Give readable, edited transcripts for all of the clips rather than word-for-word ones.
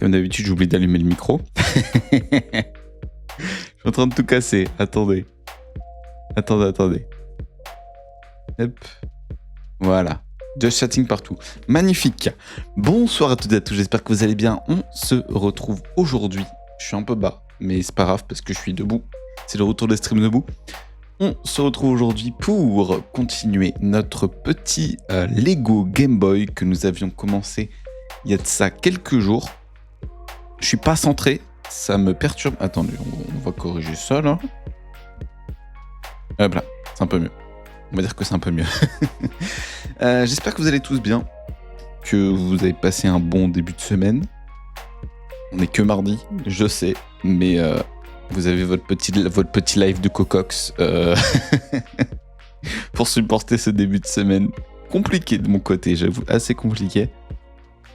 Comme d'habitude, j'oublie d'allumer le micro. Je suis en train de tout casser. Attendez. Hop. Voilà. Just chatting partout. Magnifique. Bonsoir à toutes et à tous. J'espère que vous allez bien. On se retrouve aujourd'hui. Je suis un peu bas, mais c'est pas grave parce que je suis debout. C'est le retour des streams debout. On se retrouve aujourd'hui pour continuer notre petit Lego Game Boy que nous avions commencé il y a de ça quelques jours. Je suis pas centré, ça me perturbe. Attendez, on va corriger ça là. Hop là, c'est un peu mieux. On va dire que c'est un peu mieux. J'espère que vous allez tous bien, que vous avez passé un bon début de semaine. On n'est que mardi, je sais, mais vous avez votre petit live de Cocox pour supporter ce début de semaine. Compliqué de mon côté, j'avoue, assez compliqué.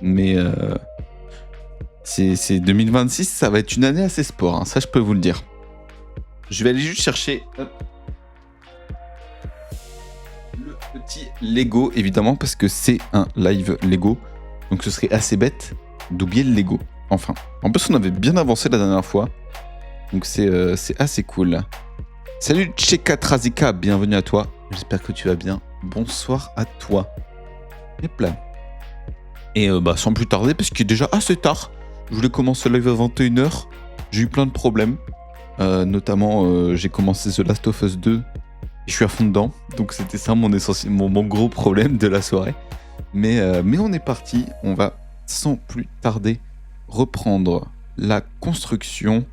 Mais c'est 2026, ça va être une année assez sport, hein, ça je peux vous le dire. Je vais aller juste chercher le petit Lego, évidemment, parce que c'est un live Lego. Donc ce serait assez bête d'oublier le Lego. Enfin, en plus on avait bien avancé la dernière fois. Donc c'est assez cool. Salut Chekatrazika, bienvenue à toi. J'espère que tu vas bien. Bonsoir à toi. Hop là. Et sans plus tarder, parce qu'il est déjà assez tard. Je voulais commencer le live à 21h. J'ai eu plein de problèmes. Notamment, j'ai commencé The Last of Us 2. Et je suis à fond dedans. Donc c'était ça mon gros problème de la soirée. Mais on est parti. On va sans plus tarder reprendre la construction.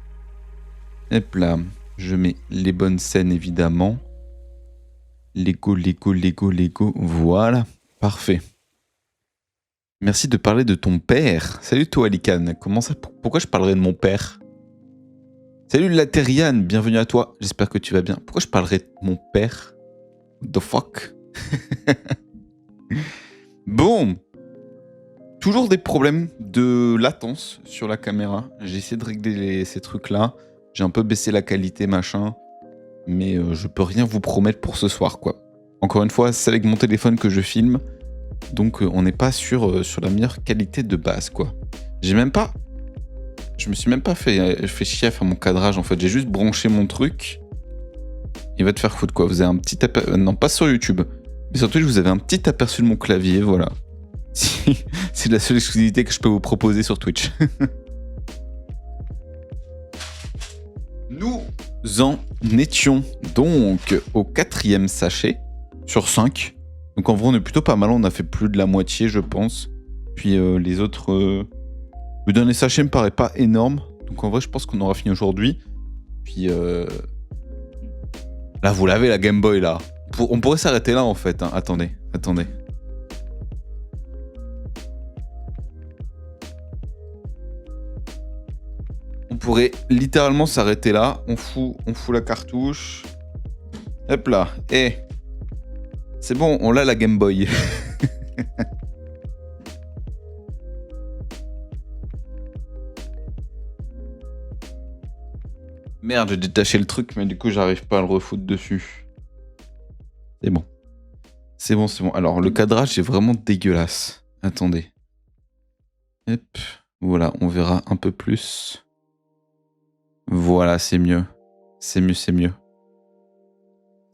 Hop là. Je mets les bonnes scènes évidemment. Lego. Voilà. Parfait. Merci de parler de ton père. Salut toi, Alican. Comment ça? Pourquoi je parlerais de mon père? Salut Laterian, bienvenue à toi. J'espère que tu vas bien. Pourquoi je parlerais de mon père? The fuck? Bon. Toujours des problèmes de latence sur la caméra. J'ai essayé de régler ces trucs-là. J'ai un peu baissé la qualité, machin. Mais je peux rien vous promettre pour ce soir, quoi. Encore une fois, c'est avec mon téléphone que je filme. Donc on n'est pas sur la meilleure qualité de base, quoi. Je me suis même pas fait chier à faire mon cadrage, en fait. J'ai juste branché mon truc. Il va te faire foutre, quoi. Vous avez un petit aperçu... Non, pas sur YouTube. Mais sur Twitch, vous avez un petit aperçu de mon clavier, voilà. C'est la seule exclusivité que je peux vous proposer sur Twitch. Nous en étions donc au 4e sachet sur 5. Donc en vrai, on est plutôt pas mal. On a fait plus de la moitié, je pense. Puis les autres... Le dernier sachet me paraît pas énorme. Donc en vrai, je pense qu'on aura fini aujourd'hui. Puis... Là, vous l'avez, la Game Boy, là. On pourrait s'arrêter là, en fait. Hein. Attendez. On pourrait littéralement s'arrêter là. On fout la cartouche. Hop là. C'est bon, on l'a la Game Boy. Merde, j'ai détaché le truc, mais du coup, j'arrive pas à le refoutre dessus. C'est bon. C'est bon. Alors, le cadrage est vraiment dégueulasse. Attendez. Hop. Voilà, on verra un peu plus. Voilà, c'est mieux. C'est mieux.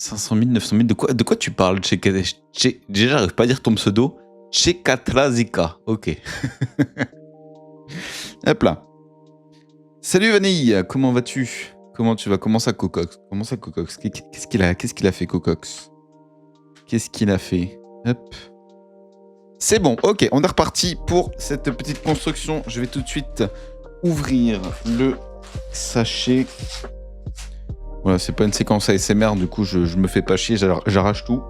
500 000, 900 000, de quoi tu parles, déjà, j'arrive pas à dire ton pseudo. Chekatrazika, ok. Hop là. Salut Vanille, comment vas-tu? Comment tu vas? Comment ça, Cocox? Qu'est-ce qu'il a fait, Cocox? Qu'est-ce qu'il a fait? Hop. C'est bon, ok, on est reparti pour cette petite construction. Je vais tout de suite ouvrir le sachet. Voilà, c'est pas une séquence ASMR, du coup je me fais pas chier, j'arrache tout.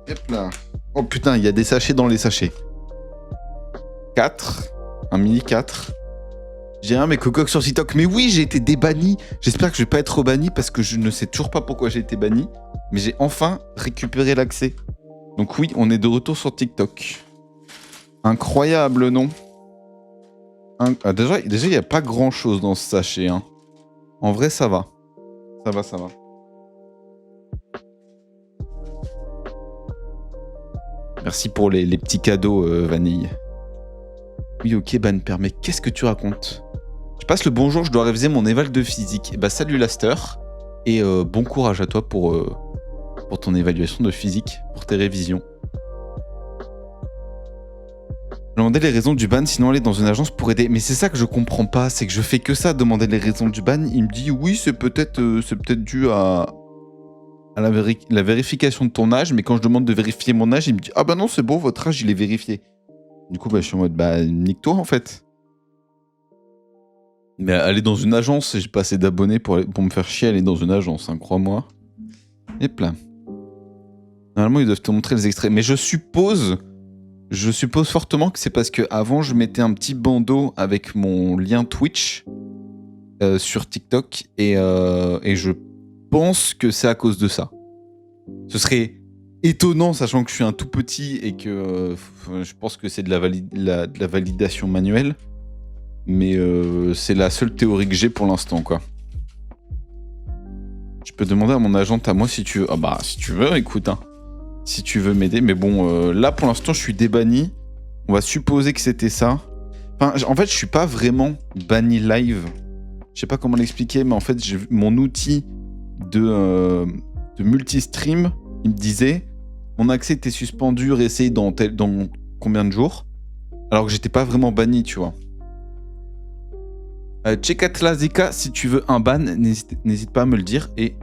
Hop là. Oh putain, il y a des sachets dans les sachets. 4. Un mini 4. J'ai un mais Cocox sur TikTok. Mais oui, j'ai été débanni. J'espère que je vais pas être rebanni parce que je ne sais toujours pas pourquoi j'ai été banni. Mais j'ai enfin récupéré l'accès. Donc oui, on est de retour sur TikTok. Incroyable, non? Déjà, il n'y a pas grand chose dans ce sachet. Hein. En vrai, ça va. Ça va. Merci pour les petits cadeaux, Vanille. Oui, ok, ban permet. Qu'est-ce que tu racontes? Je passe le bonjour, je dois réviser mon éval de physique. Et bah, salut Laster. Et bon courage à toi pour ton évaluation de physique, pour tes révisions. Je demandais les raisons du ban, sinon aller dans une agence pour aider. Mais c'est ça que je comprends pas, c'est que je fais que ça, demander les raisons du ban. Il me dit oui, c'est peut-être dû à la vérification de ton âge, mais quand je demande de vérifier mon âge, il me dit ah bah non, c'est bon, votre âge il est vérifié. Du coup, bah, je suis en mode bah nique-toi en fait. Mais aller dans une agence, j'ai pas assez d'abonnés pour me faire chier aller dans une agence, hein, crois-moi. Et plein. Normalement, ils doivent te montrer les extraits. Mais je suppose fortement que c'est parce que avant je mettais un petit bandeau avec mon lien Twitch sur TikTok et je pense que c'est à cause de ça. Ce serait étonnant, sachant que je suis un tout petit et que je pense que c'est de la validation manuelle. Mais c'est la seule théorie que j'ai pour l'instant, quoi. Je peux demander à mon agente à moi si tu veux. Ah bah, si tu veux, écoute, hein. Si tu veux m'aider. Mais bon, là, pour l'instant, je suis débanni. On va supposer que c'était ça. Enfin, en fait, je suis pas vraiment banni live. Je sais pas comment l'expliquer, mais en fait, mon outil de multi-stream, il me disait mon accès était suspendu, réessayé dans combien de jours, alors que j'étais pas vraiment banni, tu vois. Chekatlazika, si tu veux un ban, n'hésite pas à me le dire. Et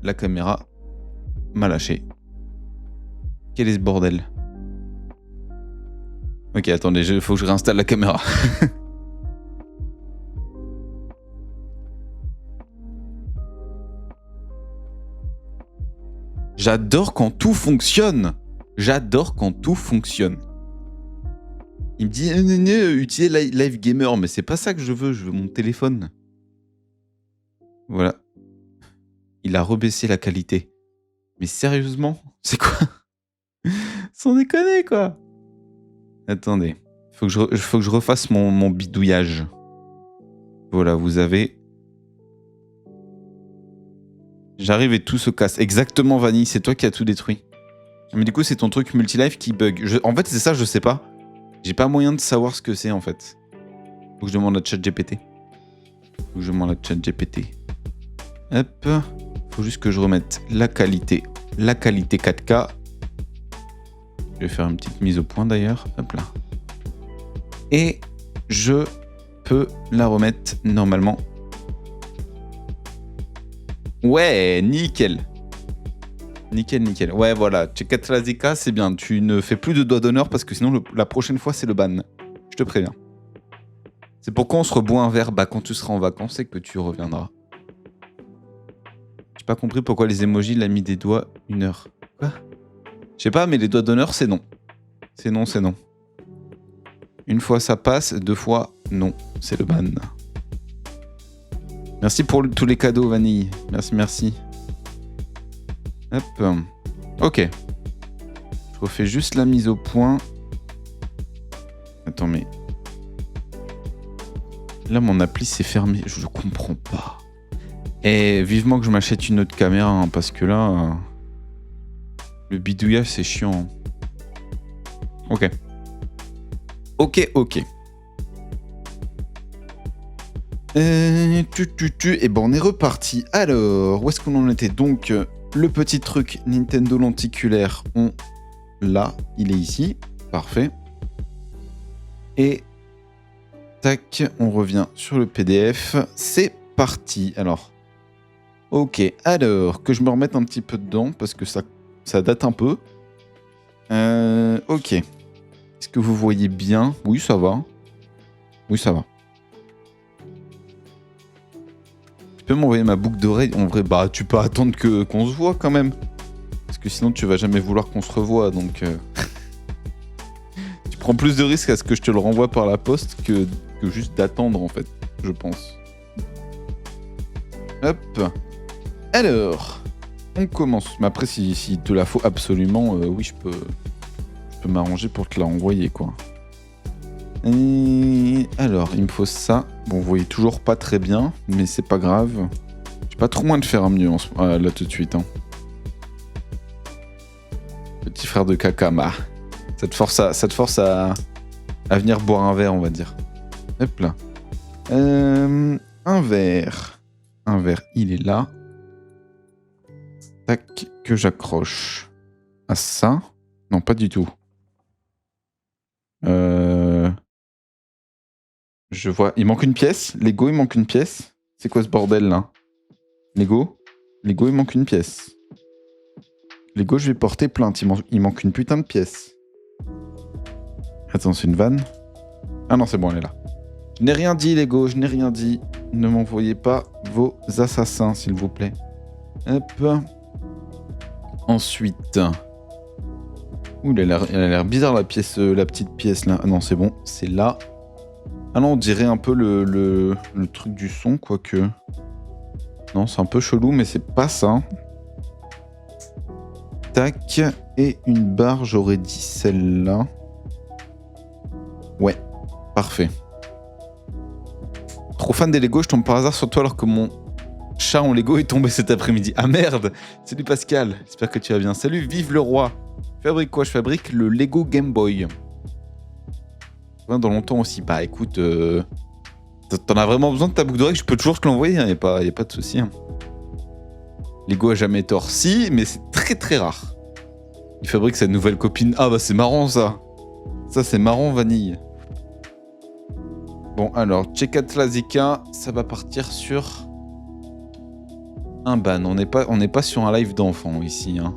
la caméra m'a lâché. Quel est ce bordel? Ok, attendez, il faut que je réinstalle la caméra. J'adore quand tout fonctionne. J'adore quand tout fonctionne. Il me dit utiliser Live Gamer, mais c'est pas ça que je veux mon téléphone. Voilà. Il a rebaissé la qualité. Mais sérieusement, c'est quoi? Sans déconner, quoi. Attendez, faut que je refasse mon bidouillage. Voilà, vous avez. J'arrive et tout se casse. Exactement, Vanille, c'est toi qui as tout détruit. Mais du coup, c'est ton truc multilive qui bug. En fait, c'est ça, je sais pas. J'ai pas moyen de savoir ce que c'est, en fait. Faut que je demande à ChatGPT. Hop. Faut juste que je remette la qualité 4K. Je vais faire une petite mise au point, d'ailleurs. Hop là. Et je peux la remettre normalement. Ouais, nickel. Nickel. Ouais, voilà. Chekatlazika, c'est bien. Tu ne fais plus de doigt d'honneur parce que sinon, la prochaine fois, c'est le ban. Je te préviens. C'est pourquoi on se reboit un verre quand tu seras en vacances et que tu reviendras. J'ai pas compris pourquoi les emojis l'ont mis des doigts 1 heure. Quoi? Je sais pas, mais les doigts d'honneur, c'est non. C'est non. Une fois, ça passe. 2 fois, non. C'est le ban. Merci pour tous les cadeaux, Vanille. Merci. Hop. Ok. Je refais juste la mise au point. Attends, mais... Là, mon appli s'est fermé. Je comprends pas. Et vivement que je m'achète une autre caméra, hein, parce que là... le bidouillage, c'est chiant. Ok. Et bon, on est reparti. Alors, où est-ce qu'on en était? Donc, le petit truc Nintendo lenticulaire, on l'a. Il est ici. Parfait. Et tac, on revient sur le PDF. C'est parti. Alors, ok. Alors, que je me remette un petit peu dedans parce que ça date un peu. Ok. Est-ce que vous voyez bien? Oui, ça va. Tu peux m'envoyer ma boucle d'oreille? En vrai, bah, tu peux attendre qu'on se voit quand même. Parce que sinon, tu vas jamais vouloir qu'on se revoie, donc... Tu prends plus de risques à ce que je te le renvoie par la poste que juste d'attendre, en fait, je pense. Hop. Alors, on commence. Mais après, s'il te la faut absolument, oui, je peux m'arranger pour te la renvoyer, quoi. Et alors, il me faut ça. Bon, vous voyez toujours pas très bien, mais c'est pas grave. J'ai pas trop moyen de faire mieux là tout de suite. Hein. Petit frère de Kakama. Ça te force à à venir boire un verre, on va dire. Hop là. Un verre. Un verre, il est là. Tac, que j'accroche à ça. Non, pas du tout. Je vois, il manque une pièce. Lego, il manque une pièce. C'est quoi ce bordel là? Lego, il manque une pièce. Lego, je vais porter plainte. Il manque une putain de pièce. Attends, c'est une vanne? Ah non, c'est bon, elle est là. Je n'ai rien dit, Lego, je n'ai rien dit. Ne m'envoyez pas vos assassins, s'il vous plaît. Hop. Ensuite. Ouh, elle a l'air bizarre la pièce, la petite pièce là. Ah non, c'est bon, c'est là. Ah non, on dirait un peu le truc du son, quoique. Non, c'est un peu chelou, mais c'est pas ça. Tac. Et une barre, j'aurais dit celle-là. Ouais, parfait. Trop fan des Lego, je tombe par hasard sur toi alors que mon chat en Lego est tombé cet après-midi. Ah merde! Salut Pascal, j'espère que tu vas bien. Salut, vive le roi! Tu fabriques quoi? Je fabrique le Lego Game Boy. Dans longtemps aussi. Bah écoute, t'en as vraiment besoin de ta boucle d'oreille? Je peux toujours te l'envoyer, hein, y a pas de souci. Hein. Lego a jamais tort. Si, mais c'est très très rare. Il fabrique sa nouvelle copine. Ah bah c'est marrant ça. Ça c'est marrant, Vanille. Bon alors, Chekatlazika, ça va partir sur un ban. On n'est pas sur un live d'enfant ici. Hein.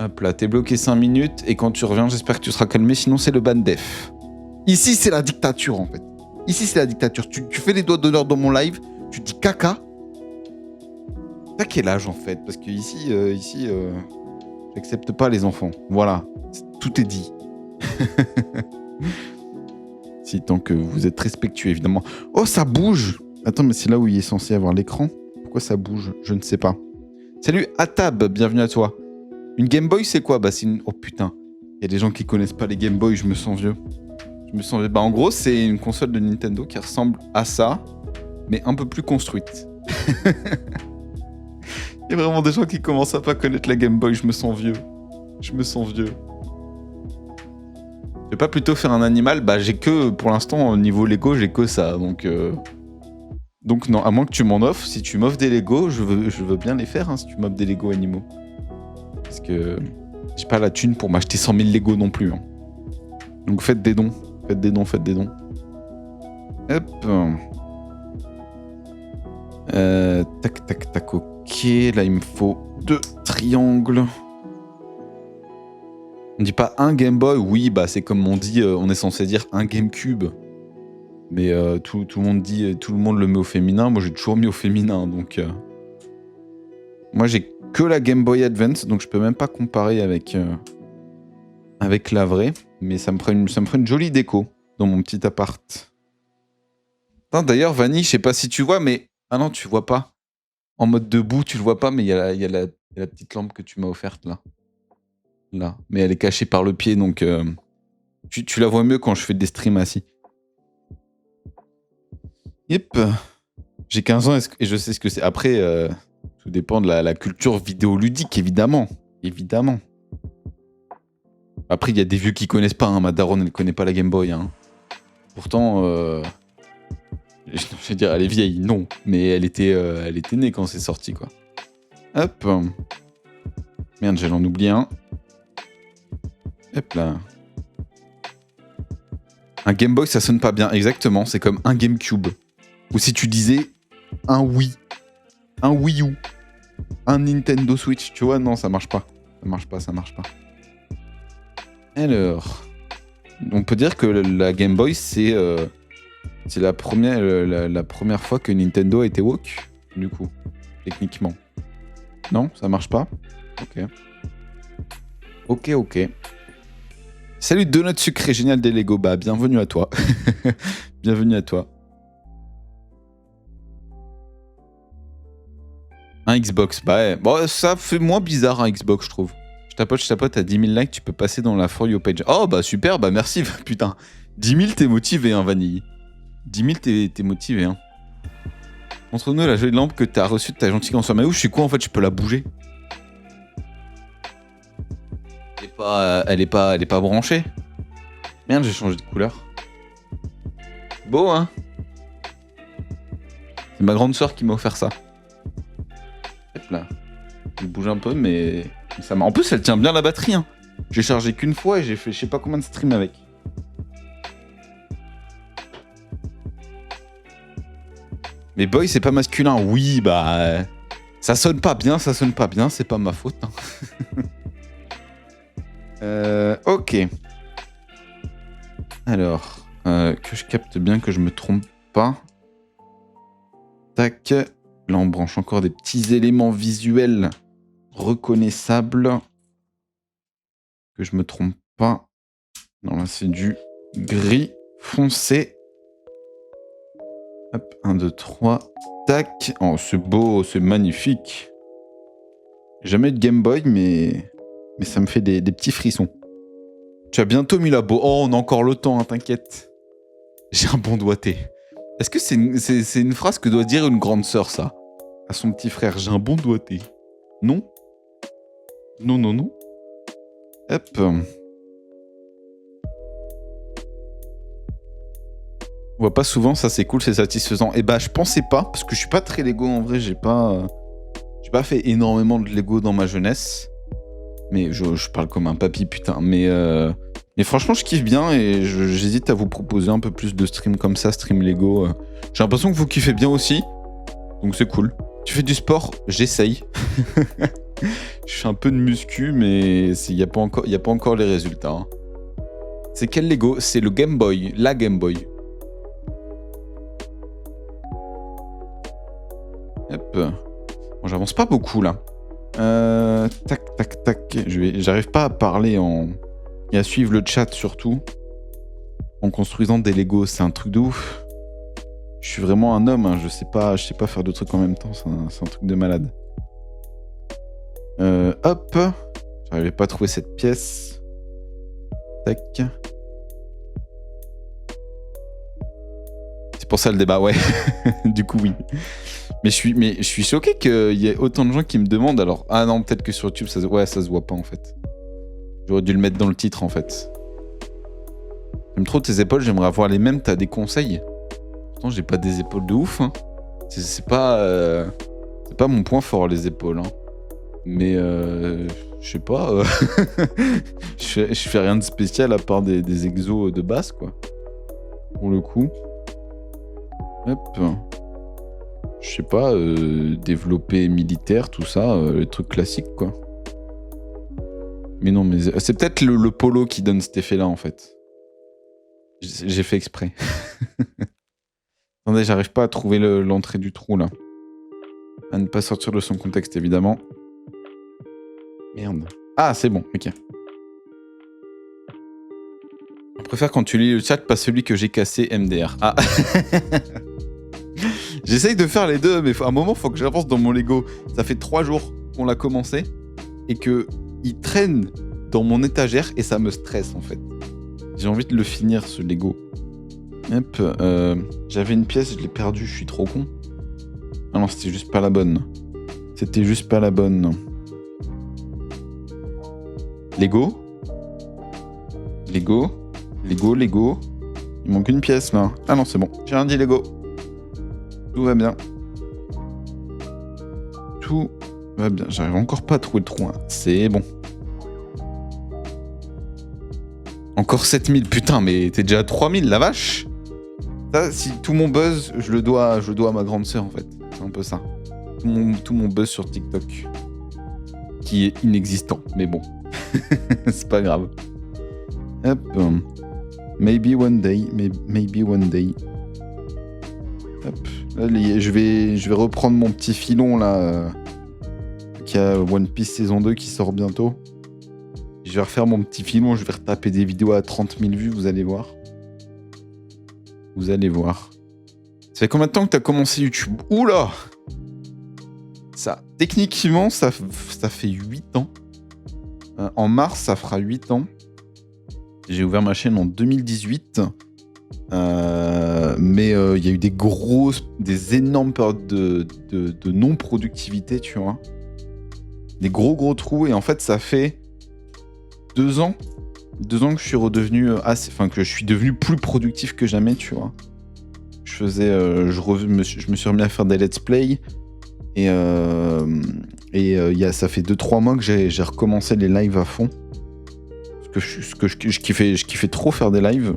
Hop là, t'es bloqué 5 minutes et quand tu reviens, j'espère que tu seras calmé, sinon c'est le ban def. Ici, c'est la dictature en fait. Ici, c'est la dictature. Tu fais les doigts d'honneur dans mon live, tu dis caca. T'as quel âge en fait? Parce que ici, j'accepte pas les enfants. Voilà, tout est dit. Si, tant que vous êtes respectueux, évidemment. Oh, ça bouge! Attends, mais c'est là où il est censé avoir l'écran. Pourquoi ça bouge? Je ne sais pas. Salut Atab, bienvenue à toi. Une Game Boy, c'est quoi? Bah, c'est une... Oh putain, il y a des gens qui connaissent pas les Game Boy, je me sens vieux. Bah, en gros, c'est une console de Nintendo qui ressemble à ça, mais un peu plus construite. Il y a vraiment des gens qui commencent à pas connaître la Game Boy, je me sens vieux. Je me sens vieux. Je vais pas plutôt faire un animal? Bah, j'ai que, pour l'instant, au niveau Lego, j'ai que ça, donc... Donc non, à moins que tu m'en offres, si tu m'offres des Lego, je veux bien les faire, hein, si tu m'offres des Lego animaux. Parce que j'ai pas la thune pour m'acheter 100 000 Lego non plus. Hein. Donc faites des dons. Faites des dons, faites des dons. Hop. Tac, tac, tac, ok. Là, il me faut 2 triangles. On dit pas un Game Boy, oui, bah c'est comme on dit, on est censé dire un GameCube. Mais tout le monde dit, tout le monde le met au féminin. Moi, j'ai toujours mis au féminin, donc... Moi, j'ai que la Game Boy Advance, donc je peux même pas comparer avec la vraie. Mais ça me ferait une jolie déco dans mon petit appart. D'ailleurs, Vanille, je sais pas si tu vois, mais... Ah non, tu vois pas. En mode debout, tu le vois pas, mais il y a la petite lampe que tu m'as offerte, là. Là. Mais elle est cachée par le pied, donc... Tu la vois mieux quand je fais des streams assis. Yep. J'ai 15 ans et je sais ce que c'est. Après, tout dépend de la culture vidéoludique, évidemment. Évidemment. Après, il y a des vieux qui connaissent pas. Hein. Ma daronne, elle connaît pas la Game Boy. Hein. Pourtant, je vais dire, elle est vieille. Non. Mais elle était née quand c'est sorti, quoi. Hop. Merde, j'allais en oublier un. Hop là. Un Game Boy, ça sonne pas bien. Exactement. C'est comme un GameCube. Ou si tu disais un Wii. Un Wii U. Un Nintendo Switch. Tu vois, non, ça marche pas. Ça marche pas. Alors. On peut dire que la Game Boy, c'est la première fois que Nintendo a été woke, du coup. Techniquement. Non, ça marche pas? Ok. Salut Donut Sucré, génial des Lego. Bah, bienvenue à toi. Bienvenue à toi. Un Xbox, bah ouais. Bon, ça fait moins bizarre un Xbox, je trouve. Je tapote, à 10 000 likes, tu peux passer dans la For You page. Oh, bah super, bah merci, putain. 10 000, t'es motivé, hein, Vanille. 10 000, t'es motivé, hein. Montre-nous la jolie lampe que t'as reçue de ta gentille console. Mais où je suis quoi, en fait, je peux la bouger. Elle est pas branchée. Merde, j'ai changé de couleur. Beau, hein? C'est ma grande sœur qui m'a offert ça. Hop là. Elle bouge un peu, mais ça m'a... En plus, elle tient bien la batterie, hein. J'ai chargé qu'une fois et j'ai fait je sais pas combien de streams avec. Mais boy, c'est pas masculin. Oui, bah... ça sonne pas bien, c'est pas ma faute. Hein. Ok. Alors, que je capte bien, que je me trompe pas. Tac. Là, on branche encore des petits éléments visuels reconnaissables. Que je me trompe pas. Non, là, c'est du gris foncé. Hop, 1, 2, 3. Tac. Oh, c'est beau, c'est magnifique. Jamais de Game Boy, mais ça me fait des petits frissons. Tu as bientôt mis la beau. Oh, on a encore le temps, hein, t'inquiète. J'ai un bon doigté. Est-ce que c'est une phrase que doit dire une grande sœur, ça? À son petit frère, j'ai un bon doigté. Non? Non, non, non. Hop. On voit pas souvent, ça c'est cool, c'est satisfaisant. Et bah je pensais pas, parce que je suis pas très Lego en vrai, j'ai pas fait énormément de Lego dans ma jeunesse. Mais je parle comme un papy, putain. Mais franchement, je kiffe bien et j'hésite à vous proposer un peu plus de streams comme ça, stream Lego. J'ai l'impression que vous kiffez bien aussi, donc c'est cool. Tu fais du sport? J'essaye. Je fais un peu de muscu, mais il n'y a pas encore les résultats. Hein. C'est quel Lego? C'est le Game Boy, la Game Boy. Hop. Bon, j'avance pas beaucoup là. Tac, tac, tac. J'arrive pas à parler et à suivre le chat surtout. En construisant des Lego, c'est un truc de ouf. Je suis vraiment un homme, hein. Je sais pas faire deux trucs en même temps, c'est un truc de malade. Hop. J'arrivais pas à trouver cette pièce. Tac. C'est pour ça le débat, ouais. Du coup, oui. Mais je suis choqué qu'il y ait autant de gens qui me demandent. Alors, ah non, peut-être que sur YouTube, ça se voit pas en fait. J'aurais dû le mettre dans le titre en fait. J'aime trop tes épaules, j'aimerais avoir les mêmes. T'as des conseils? Pourtant, j'ai pas des épaules de ouf. Hein. C'est pas mon point fort, les épaules. Hein. Mais je sais pas. Je fais rien de spécial à part des exos de base, quoi. Pour le coup. Hop. Je sais pas, développer militaire, tout ça, les trucs classiques, quoi. Mais non, mais c'est peut-être le polo qui donne cet effet-là, en fait. J'ai fait exprès. Attendez, j'arrive pas à trouver l'entrée du trou, là. À ne pas sortir de son contexte, évidemment. Merde. Ah, c'est bon, ok. Je préfère quand tu lis le chat, pas celui que j'ai cassé MDR. Ah. J'essaye de faire les deux, mais à un moment, faut que j'avance dans mon Lego. Ça fait 3 jours qu'on l'a commencé et qu'il traîne dans mon étagère et ça me stresse, en fait. J'ai envie de le finir, ce Lego. Hop, j'avais une pièce, je l'ai perdue, je suis trop con. Ah non, c'était juste pas la bonne. C'était juste pas la bonne. Lego. Lego. Lego, Lego. Il manque une pièce, là. Ah non, c'est bon. J'ai rien dit Lego. Tout va bien. Tout va bien. J'arrive encore pas à trouver le trou. Hein. C'est bon. Encore 7000. Putain, mais t'es déjà à 3000, la vache. Ça, si tout mon buzz, je le dois à ma grande sœur, en fait. C'est un peu ça. Tout mon buzz sur TikTok. Qui est inexistant. Mais bon. C'est pas grave. Hop. Maybe one day. Maybe one day. Hop. Là, je vais reprendre mon petit filon là. Qui a One Piece saison 2 qui sort bientôt. Je vais refaire mon petit filon, je vais retaper des vidéos à 30 000 vues, vous allez voir. Vous allez voir. Ça fait combien de temps que t'as commencé YouTube? Oula! Ça, techniquement, ça fait 8 ans. En mars, ça fera 8 ans. J'ai ouvert ma chaîne en 2018. Mais il y a eu des énormes périodes de non-productivité, tu vois. Des gros trous. Et en fait, ça fait 2 ans 2 ans que je suis redevenu enfin que je suis devenu plus productif que jamais, tu vois. Je faisais, je me suis remis à faire des let's play et ça fait 2-3 mois que j'ai recommencé les lives à fond. Parce que je kiffais trop faire des lives.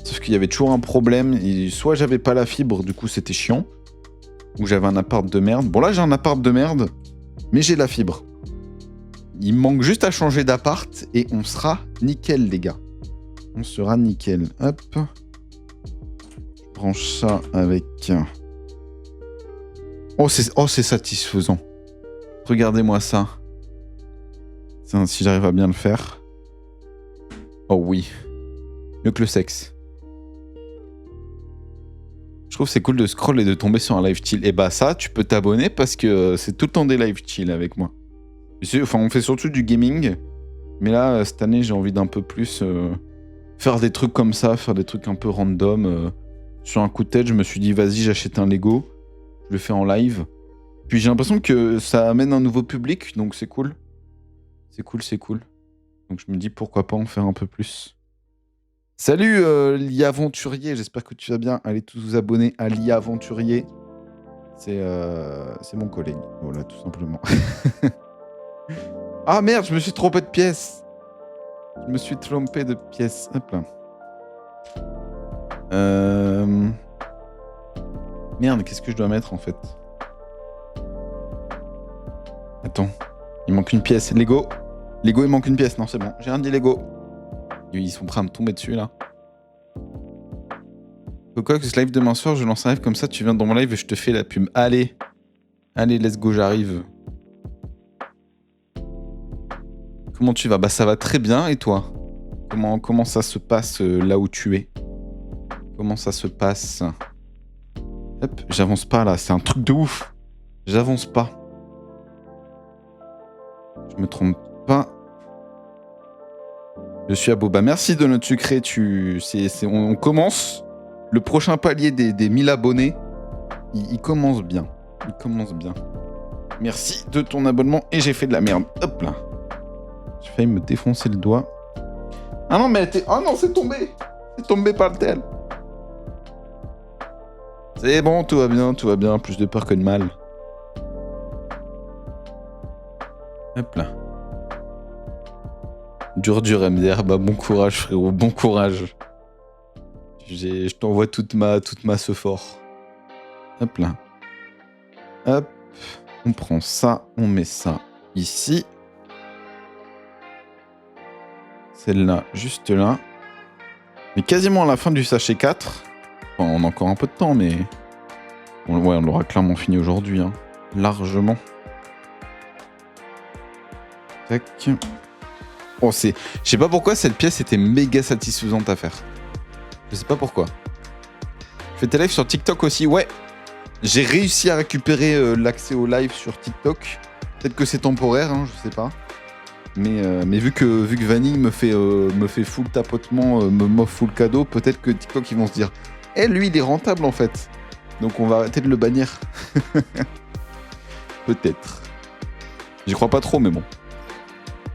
Sauf qu'il y avait toujours un problème. Soit j'avais pas la fibre, du coup c'était chiant. Ou j'avais un appart de merde. Bon là j'ai un appart de merde, mais j'ai la fibre. Il me manque juste à changer d'appart et on sera nickel les gars. On sera nickel. Hop. Je branche ça avec... Oh c'est satisfaisant. Regardez-moi ça. Si j'arrive à bien le faire. Oh oui. Mieux que le sexe. Je trouve que c'est cool de scroll et de tomber sur un live chill. Et bah ça, tu peux t'abonner parce que c'est tout le temps des live chill avec moi. Enfin, on fait surtout du gaming. Mais là, cette année, j'ai envie d'un peu plus faire des trucs comme ça, faire des trucs un peu random. Sur un coup de tête, je me suis dit, vas-y, j'achète un Lego. Je le fais en live. Puis j'ai l'impression que ça amène un nouveau public, donc c'est cool. C'est cool. Donc je me dis, pourquoi pas en faire un peu plus. Salut l'IA Aventurier, j'espère que tu vas bien. Allez tous vous abonner à l'IA Aventurier. C'est mon collègue, voilà, tout simplement. Ah merde, je me suis trompé de pièce. Hop là. Merde, qu'est-ce que je dois mettre en fait? Attends, il manque une pièce. Lego, il manque une pièce. Non, c'est bon, j'ai rien dit Lego. Ils sont prêts à me tomber dessus là. Coco, ce live demain soir, je lance un live comme ça, tu viens dans mon live et je te fais la pub. Allez, let's go, j'arrive. Comment tu vas? Bah ça va très bien, et toi? Comment ça se passe là où tu es? Comment ça se passe? Hop, j'avance pas là, c'est un truc de ouf. J'avance pas. Je me trompe pas. Je suis à Boba. Merci de notre sucré. On commence. Le prochain palier des 1000 abonnés. Il commence bien. Merci de ton abonnement. Et j'ai fait de la merde. Hop là. J'ai failli me défoncer le doigt. Ah non, mais elle était... Oh non, c'est tombé. C'est tombé par le tel. C'est bon, tout va bien. Plus de peur que de mal. Hop là. Dur MDR, bah bon courage frérot, bon courage. Je t'envoie toute ma ce fort. Hop là. Hop. On prend ça, on met ça ici. Celle-là, juste là. On est quasiment à la fin du sachet 4. Enfin, on a encore un peu de temps, mais... Bon, ouais, on l'aura clairement fini aujourd'hui, hein. Largement. Tac. Oh, je sais pas pourquoi cette pièce était méga satisfaisante à faire. Je sais pas pourquoi. Je fais tes lives sur TikTok aussi, ouais. J'ai réussi à récupérer l'accès au live sur TikTok. Peut-être que c'est temporaire, hein, je sais pas. Mais vu que Vanille me fait full tapotement, m'offre full cadeau, peut-être que TikTok ils vont se dire lui il est rentable en fait. Donc on va arrêter de le bannir. Peut-être. J'y crois pas trop, mais bon.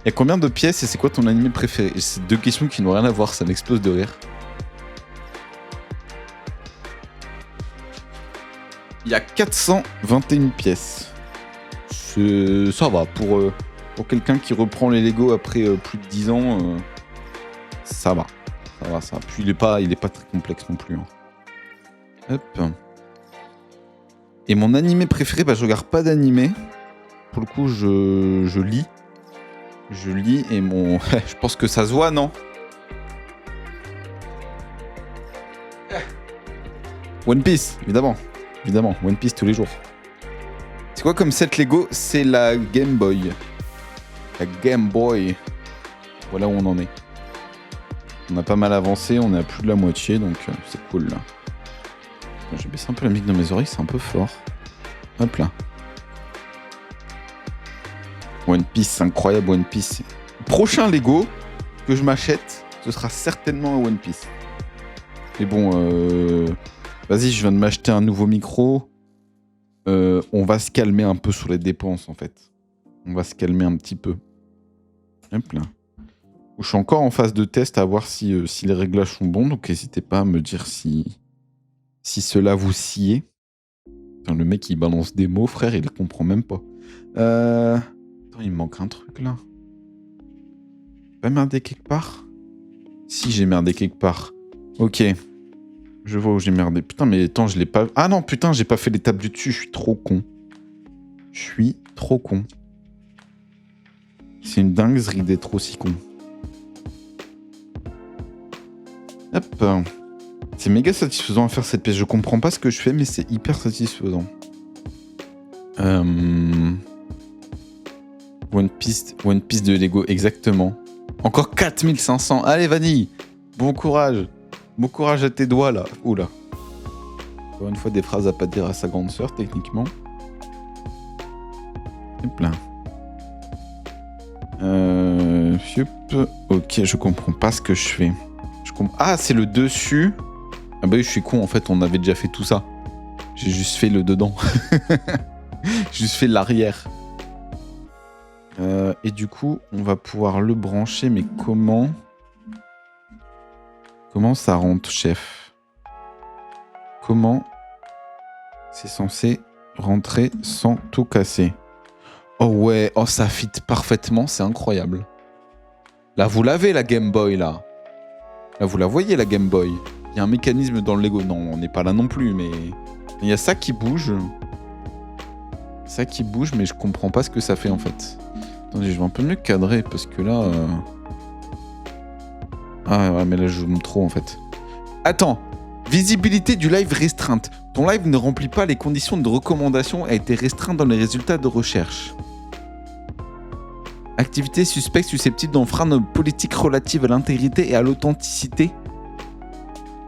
Il y a combien de pièces et c'est quoi ton anime préféré? C'est 2 questions qui n'ont rien à voir, ça m'explose de rire. Il y a 421 pièces. Ça va, pour quelqu'un qui reprend les Lego après plus de 10 ans, ça va. Puis il est pas très complexe non plus. Hein. Hop. Et mon animé préféré, bah je regarde pas d'animé. Pour le coup, je lis. Je lis et mon... je pense que ça se voit, non? One Piece, évidemment. One Piece tous les jours. C'est quoi comme set Lego? C'est la Game Boy. La Game Boy. Voilà où on en est. On a pas mal avancé, on est à plus de la moitié, donc c'est cool là. Je vais baisser un peu la musique dans mes oreilles, c'est un peu fort. Hop là. One Piece, incroyable One Piece. Prochain Lego que je m'achète, ce sera certainement un One Piece. Mais bon, vas-y, je viens de m'acheter un nouveau micro. On va se calmer un peu sur les dépenses en fait. On va se calmer un petit peu. Hop là. Je suis encore en phase de test à voir si les réglages sont bons. Donc n'hésitez pas à me dire si cela vous sied. Putain, le mec il balance des mots, frère, il comprend même pas. Attends, il me manque un truc là. J'ai pas merdé quelque part? Si, j'ai merdé quelque part. Ok. Je vois où j'ai merdé. Putain, mais attends, je l'ai pas... Ah non, putain, j'ai pas fait l'étape du dessus. Je suis trop con. Je suis trop con. C'est une dinguerie d'être aussi con. Hop. C'est méga satisfaisant à faire cette pièce. Je comprends pas ce que je fais, mais c'est hyper satisfaisant. One Piece de Lego, exactement. Encore 4500. Allez, Vanille. Bon courage. Bon courage à tes doigts, là. Oula. Encore une fois, des phrases à pas dire à sa grande sœur, techniquement. Hop là. Ok, je comprends pas ce que je fais. Ah, c'est le dessus. Ah bah oui, je suis con, en fait, on avait déjà fait tout ça. J'ai juste fait le dedans. J'ai juste fait l'arrière. Et du coup, on va pouvoir le brancher, mais comment... Comment ça rentre, chef? Comment c'est censé rentrer sans tout casser? Oh ouais, oh ça fit parfaitement, c'est incroyable. Là, vous l'avez la Game Boy, là. Là, vous la voyez, la Game Boy. Il y a un mécanisme dans le Lego. Non, on n'est pas là non plus, mais... Il y a ça qui bouge. Ça qui bouge, mais je comprends pas ce que ça fait, en fait. Attendez, je vais un peu mieux cadrer, parce que là... Ah ouais, mais là, je zoome trop, en fait. Attends. Visibilité du live restreinte. Ton live ne remplit pas les conditions de recommandation et a été restreint dans les résultats de recherche. Activité suspecte susceptible d'enfreindre nos politiques relatives à l'intégrité et à l'authenticité.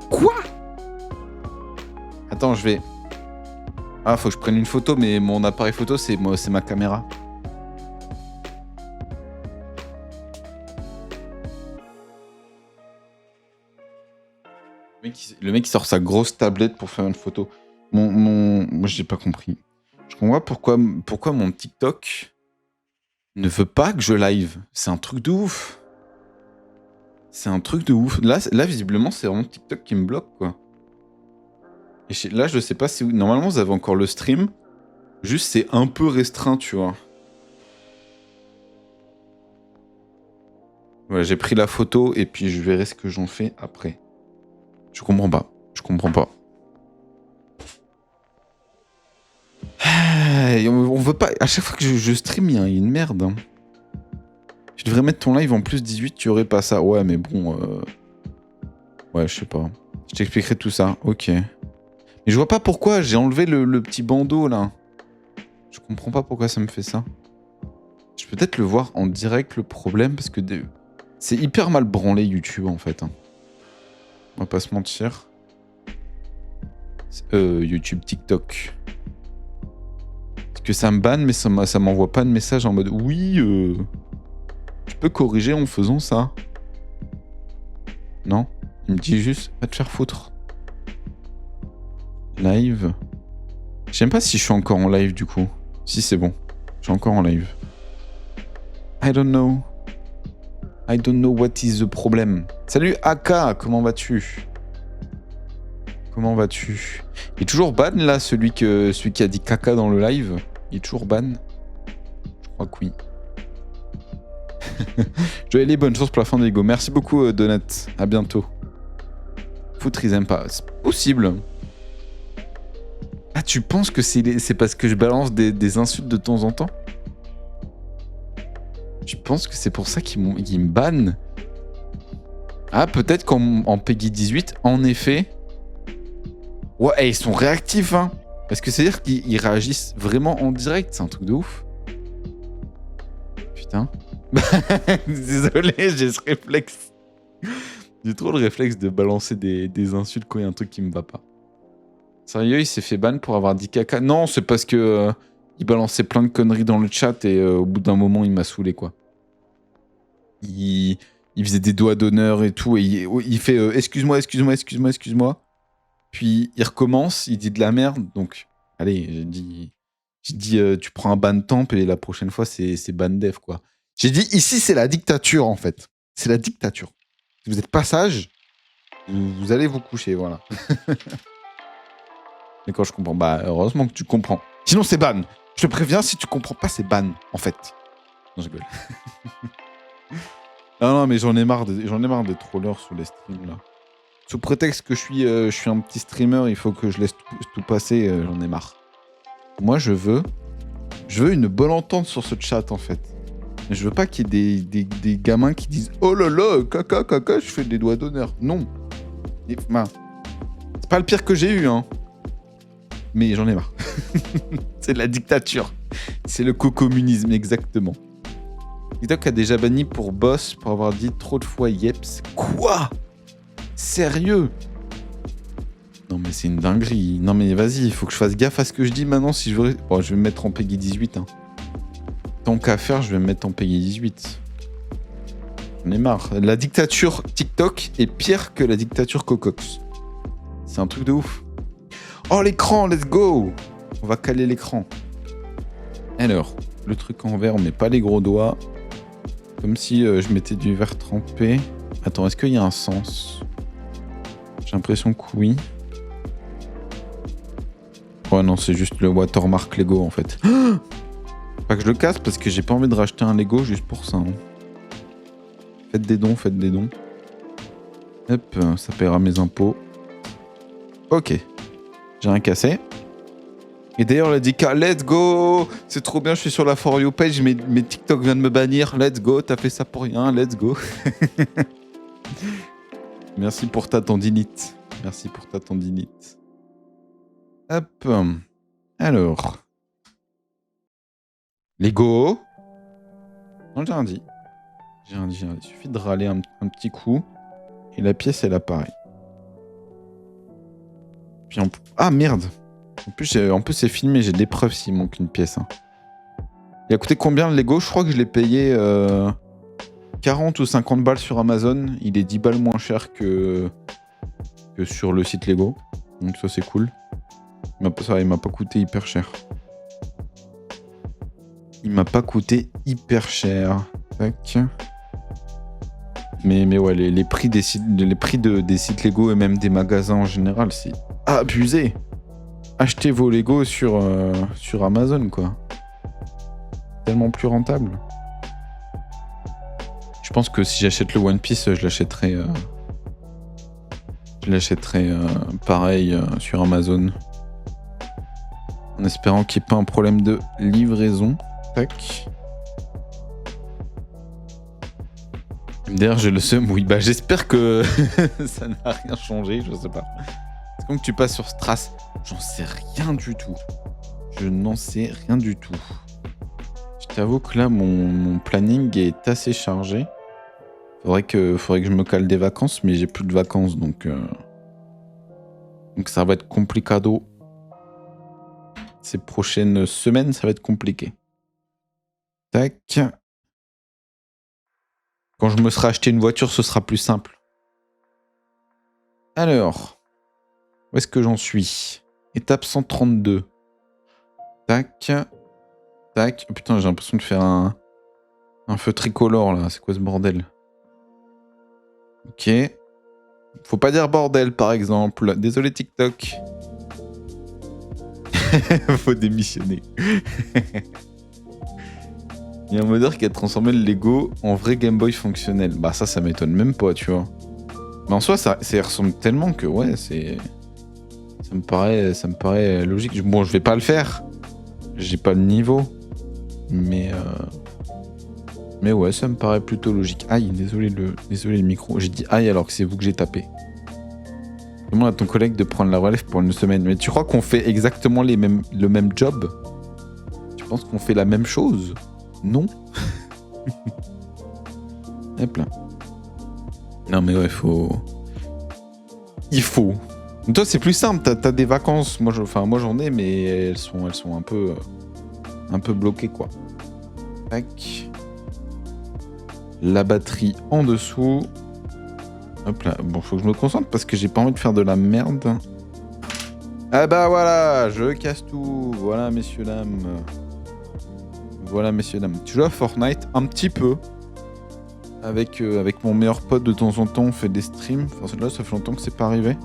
Quoi? Attends, je vais... Ah, faut que je prenne une photo, mais mon appareil photo, c'est ma caméra. Le mec, il sort sa grosse tablette pour faire une photo. Moi, j'ai pas compris. Je comprends pas pourquoi mon TikTok ne veut pas que je live. C'est un truc de ouf. C'est un truc de ouf. Là visiblement, c'est vraiment TikTok qui me bloque, quoi. Et là, je sais pas si... Normalement, vous avez encore le stream. Juste, c'est un peu restreint, tu vois. Voilà, j'ai pris la photo et puis je verrai ce que j'en fais après. Je comprends pas. Je comprends pas. On veut pas... À chaque fois que je stream, il y a une merde. Hein. Tu devrais mettre ton live en plus 18, tu aurais pas ça. Ouais, mais bon... Ouais, je sais pas. Je t'expliquerai tout ça. Ok. Mais je vois pas pourquoi j'ai enlevé le petit bandeau, là. Je comprends pas pourquoi ça me fait ça. Je peux peut-être le voir en direct, le problème, parce que... C'est hyper mal branlé, YouTube, en fait. Hein. On va pas se mentir. YouTube, TikTok. Parce que ça me banne, mais ça m'envoie pas de message en mode... Oui, tu peux corriger en faisant ça. Non? Il me dit juste, va te faire foutre. Live. Je sais même pas si je suis encore en live, du coup. Si, c'est bon. Je suis encore en live. I don't know. I don't know what is the problem. Salut Aka, comment vas-tu? Comment vas-tu? Il est toujours ban là, celui qui a dit caca dans le live. Il est toujours ban? Je crois que oui. Joël, les bonnes choses pour la fin de Lego. Merci beaucoup Donat. À bientôt. Foutre, ils aiment pas. C'est possible. Ah, tu penses que c'est parce que je balance des insultes de temps en temps? Tu penses que c'est pour ça qu'ils me bannent? Ah, peut-être qu'en Peggy 18, en effet... Ouais, ils sont réactifs, hein. Est-ce que c'est-à-dire qu'ils réagissent vraiment en direct? C'est un truc de ouf. Putain. Désolé, j'ai ce réflexe. J'ai trop le réflexe de balancer des insultes quand il y a un truc qui me va pas. Sérieux, il s'est fait ban pour avoir dit caca? Non, c'est parce que il balançait plein de conneries dans le chat et au bout d'un moment, il m'a saoulé, quoi. Il faisait des doigts d'honneur et tout, et il fait excuse-moi, excuse-moi, excuse-moi, excuse-moi. Puis il recommence, il dit de la merde, donc allez, j'ai dit tu prends un ban temp et la prochaine fois c'est ban def, quoi. J'ai dit ici c'est la dictature en fait. C'est la dictature. Si vous êtes pas sage, vous allez vous coucher, voilà. Mais quand je comprends, bah heureusement que tu comprends. Sinon c'est ban. Je te préviens, si tu comprends pas, c'est ban, en fait. Non, je rigole. Non, mais j'en ai marre des trollers sur les streams, là. Sous prétexte que je suis un petit streamer, il faut que je laisse tout passer, j'en ai marre. Moi, je veux une bonne entente sur ce chat, en fait. Je veux pas qu'il y ait des gamins qui disent « Oh là là, caca, caca, je fais des doigts d'honneur. » Non. C'est pas le pire que j'ai eu, hein. Mais j'en ai marre. C'est la dictature. C'est le co-communisme, exactement. TikTok a déjà banni pour boss pour avoir dit trop de fois yeps. Quoi? Sérieux? Non mais c'est une dinguerie. Non mais vas-y, il faut que je fasse gaffe à ce que je dis maintenant si je veux... Bon, je vais me mettre en Peggy 18. Hein. Tant qu'à faire, je vais me mettre en Peggy 18. J'en ai marre. La dictature TikTok est pire que la dictature Cocox. C'est un truc de ouf. Oh l'écran, let's go! On va caler l'écran. Alors, le truc en vert, on met pas les gros doigts. Comme si je mettais du verre trempé. Attends, est-ce qu'il y a un sens? J'ai l'impression que oui. Ouais, non, c'est juste le watermark Lego en fait. Pas que je le casse parce que j'ai pas envie de racheter un Lego juste pour ça. Hein. Faites des dons, faites des dons. Hop, ça paiera mes impôts. Ok. J'ai rien cassé. Et d'ailleurs, la Dika, let's go! C'est trop bien, je suis sur la For You page, mais TikTok vient de me bannir. Let's go, t'as fait ça pour rien, let's go. Merci pour ta tendinite. Merci pour ta tendinite. Hop. Alors. Lego. Non, j'ai rien dit. J'ai rien dit. Il suffit de râler un petit coup. Et la pièce, elle apparaît. Puis ah, merde! En plus, c'est filmé, j'ai des preuves s'il manque une pièce. Hein. Il a coûté combien le Lego? Je crois que je l'ai payé 40 ou 50 balles sur Amazon. Il est 10 balles moins cher que sur le site Lego. Donc ça, c'est cool. Il m'a pas coûté hyper cher. Il m'a pas coûté hyper cher. Tac. Mais ouais, les prix des sites Lego et même des magasins en général, c'est abusé. Achetez vos Lego sur Amazon, quoi. Tellement plus rentable. Je pense que si j'achète le One Piece, je l'achèterai pareil sur Amazon. En espérant qu'il n'y ait pas un problème de livraison. Tac. D'ailleurs, j'ai le seum. Oui, bah j'espère que ça n'a rien changé, je sais pas. C'est comme que tu passes sur Strass. J'en sais rien du tout. Je n'en sais rien du tout. Je t'avoue que là, mon planning est assez chargé. Faudrait que je me cale des vacances, mais j'ai plus de vacances, donc ça va être complicado. Ces prochaines semaines, ça va être compliqué. Tac. Quand je me serai acheté une voiture, ce sera plus simple. Alors, où est-ce que j'en suis? Étape 132. Tac. Tac. Oh, putain, j'ai l'impression de faire un feu tricolore, là. C'est quoi ce bordel? Ok. Faut pas dire bordel, par exemple. Désolé, TikTok. Faut démissionner. Il y a un modeur qui a transformé le Lego en vrai Game Boy fonctionnel. Bah ça m'étonne même pas, tu vois. Mais en soi, ça ressemble tellement que, ouais, c'est... Ça me paraît logique. Bon, je vais pas le faire. J'ai pas le niveau. Mais ouais, ça me paraît plutôt logique. Aïe, désolé le micro. J'ai dit aïe alors que c'est vous que j'ai tapé. Demande à ton collègue de prendre la relève pour une semaine. Mais tu crois qu'on fait exactement le même job? Tu penses qu'on fait la même chose? Non. Hop là. Non mais ouais, il faut. Toi c'est plus simple, t'as des vacances. Moi j'en ai, mais elles sont un peu bloquées, quoi. Tac. La batterie en dessous. Hop là. Bon, faut que je me concentre parce que j'ai pas envie de faire de la merde. Ah bah voilà, je casse tout. Voilà, messieurs, dames. Voilà, messieurs, dames. Tu joues à Fortnite un petit peu. avec mon meilleur pote, de temps en temps, on fait des streams. Enfin, là, ça fait longtemps que c'est pas arrivé.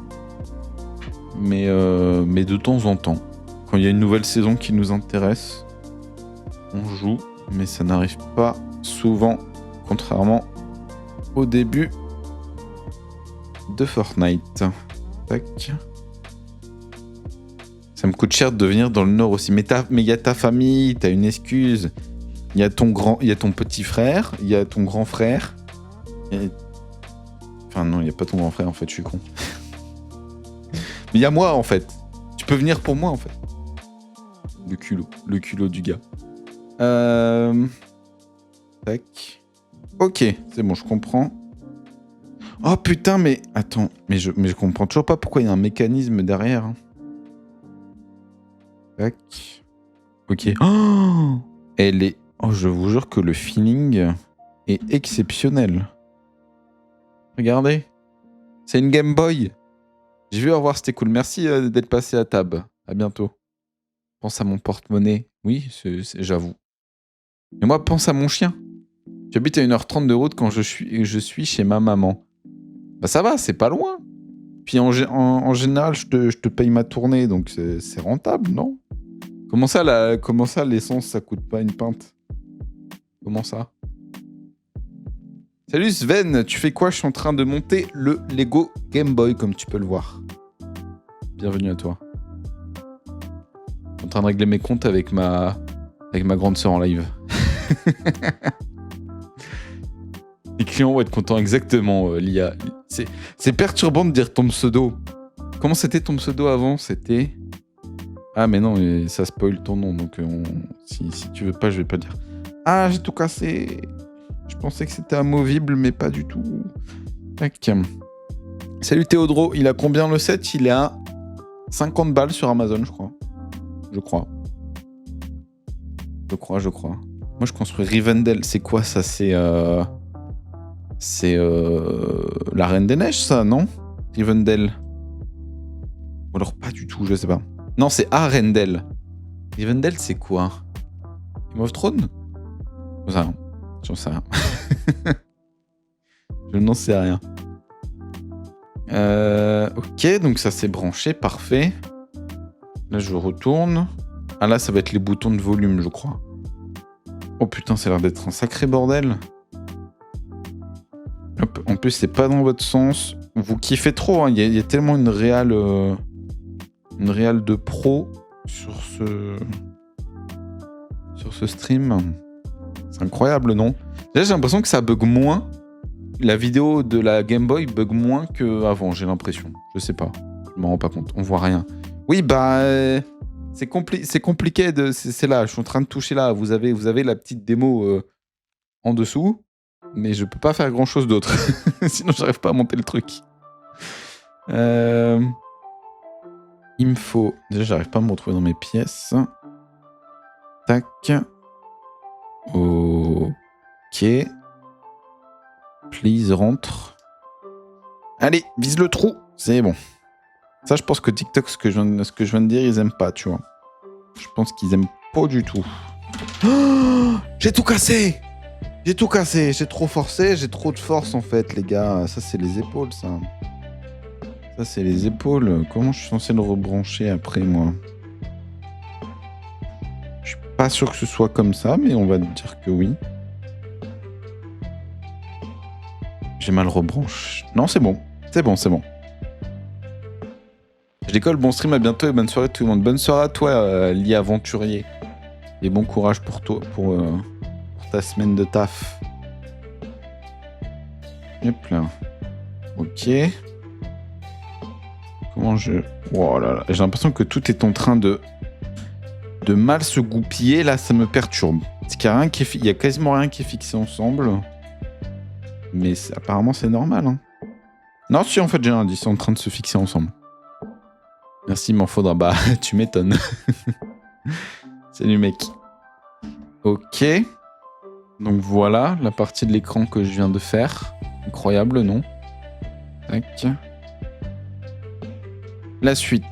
Mais de temps en temps, quand il y a une nouvelle saison qui nous intéresse, on joue. Mais ça n'arrive pas souvent, contrairement au début de Fortnite. Tac. Ça me coûte cher de venir dans le Nord aussi. Mais il y a ta famille, t'as une excuse. Il y a ton petit frère, il y a ton grand frère. Enfin non, il n'y a pas ton grand frère en fait, je suis con. Mais il y a moi en fait. Tu peux venir pour moi en fait. Le culot du gars. Tac. Ok, c'est bon, je comprends. Oh putain, mais attends, mais je comprends toujours pas pourquoi il y a un mécanisme derrière. Hein. Tac. Ok. Oh, elle est. Oh, je vous jure que le feeling est exceptionnel. Regardez. C'est une Game Boy. J'ai vu, au revoir, c'était cool. Merci d'être passé à Tab. À bientôt. Pense à mon porte-monnaie. Oui, j'avoue. Mais moi, pense à mon chien. J'habite à 1h30 de route quand je suis chez ma maman. Bah ça va, c'est pas loin. Puis en général, je te paye ma tournée, donc c'est rentable, non? Comment ça, l'essence, ça coûte pas une pinte? Comment ça? Salut Sven, tu fais quoi? Je suis en train de monter le Lego Game Boy, comme tu peux le voir. Bienvenue à toi. Je suis en train de régler mes comptes avec ma grande sœur en live. Les clients vont être contents, exactement, l'IA. C'est perturbant de dire ton pseudo. Comment c'était ton pseudo avant? C'était... Ah mais non, ça spoil ton nom, donc si tu veux pas, je vais pas dire. Ah, j'ai tout cassé. Je pensais que c'était amovible, mais pas du tout. Tac. Salut Théodro, il a combien le set? Il est à 50 balles sur Amazon, je crois. Je crois. Moi, je construis Rivendell. C'est quoi ça? C'est la Reine des Neiges, ça, non? Rivendell. Ou alors pas du tout, je sais pas. Non, c'est Arendelle. Rivendell, c'est quoi? Game of Thrones? J'en sais rien. Je n'en sais rien. Ok, donc ça c'est branché, parfait. Là, je retourne. Ah là, ça va être les boutons de volume, je crois. Oh putain, ça a l'air d'être un sacré bordel. Hop, en plus, c'est pas dans votre sens. Vous kiffez trop, hein. Il y a tellement une réal de pro sur ce stream. C'est incroyable, non? Là, j'ai l'impression que ça bug moins. La vidéo de la Game Boy bug moins qu'avant, j'ai l'impression. Je sais pas. Je m'en rends pas compte. On voit rien. Oui, bah... c'est compliqué de... C'est là, je suis en train de toucher là. Vous avez la petite démo en dessous. Mais je peux pas faire grand chose d'autre. Sinon, j'arrive pas à monter le truc. Il me faut... Déjà, j'arrive pas à me retrouver dans mes pièces. Tac. Ok. Please, rentre. Allez, vise le trou. C'est bon. Ça, je pense que TikTok, ce que je viens de dire, ils aiment pas, tu vois. Je pense qu'ils aiment pas du tout. Oh, j'ai tout cassé! J'ai trop forcé, j'ai trop de force, en fait, les gars. Ça, c'est les épaules, ça. Ça, c'est les épaules. Comment je suis censé le rebrancher après, moi? Je suis pas sûr que ce soit comme ça, mais on va dire que oui. J'ai mal rebranché. Non, c'est bon. C'est bon. Je décolle, bon stream, à bientôt et bonne soirée tout le monde. Bonne soirée à toi, Lia Aventurier. Et bon courage pour toi, pour ta semaine de taf. Hop là. Ok. Comment je... Oh là là. J'ai l'impression que tout est en train de mal se goupiller. Là, ça me perturbe. Parce qu'il y a quasiment rien qui est fixé ensemble. Mais apparemment, c'est normal. Hein. Non, si, en fait, j'ai un indice. C'est en train de se fixer ensemble. Merci, il m'en faudra. Bah, tu m'étonnes. Salut, mec. Ok. Donc voilà, la partie de l'écran que je viens de faire. Incroyable, non? Tac. La suite.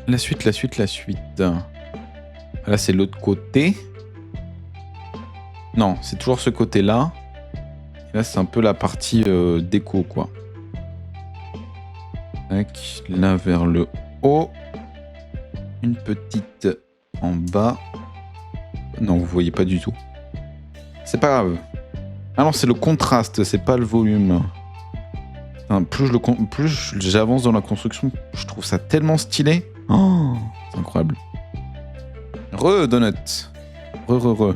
La suite. Là, c'est l'autre côté. Non, c'est toujours ce côté-là. Et là, c'est un peu la partie déco, quoi. Tac, là vers le haut. Une petite en bas. Non, vous voyez pas du tout. C'est pas grave. Ah non, c'est le contraste, c'est pas le volume. Enfin, plus j'avance dans la construction, je trouve ça tellement stylé. Oh, c'est incroyable. Donut. Re.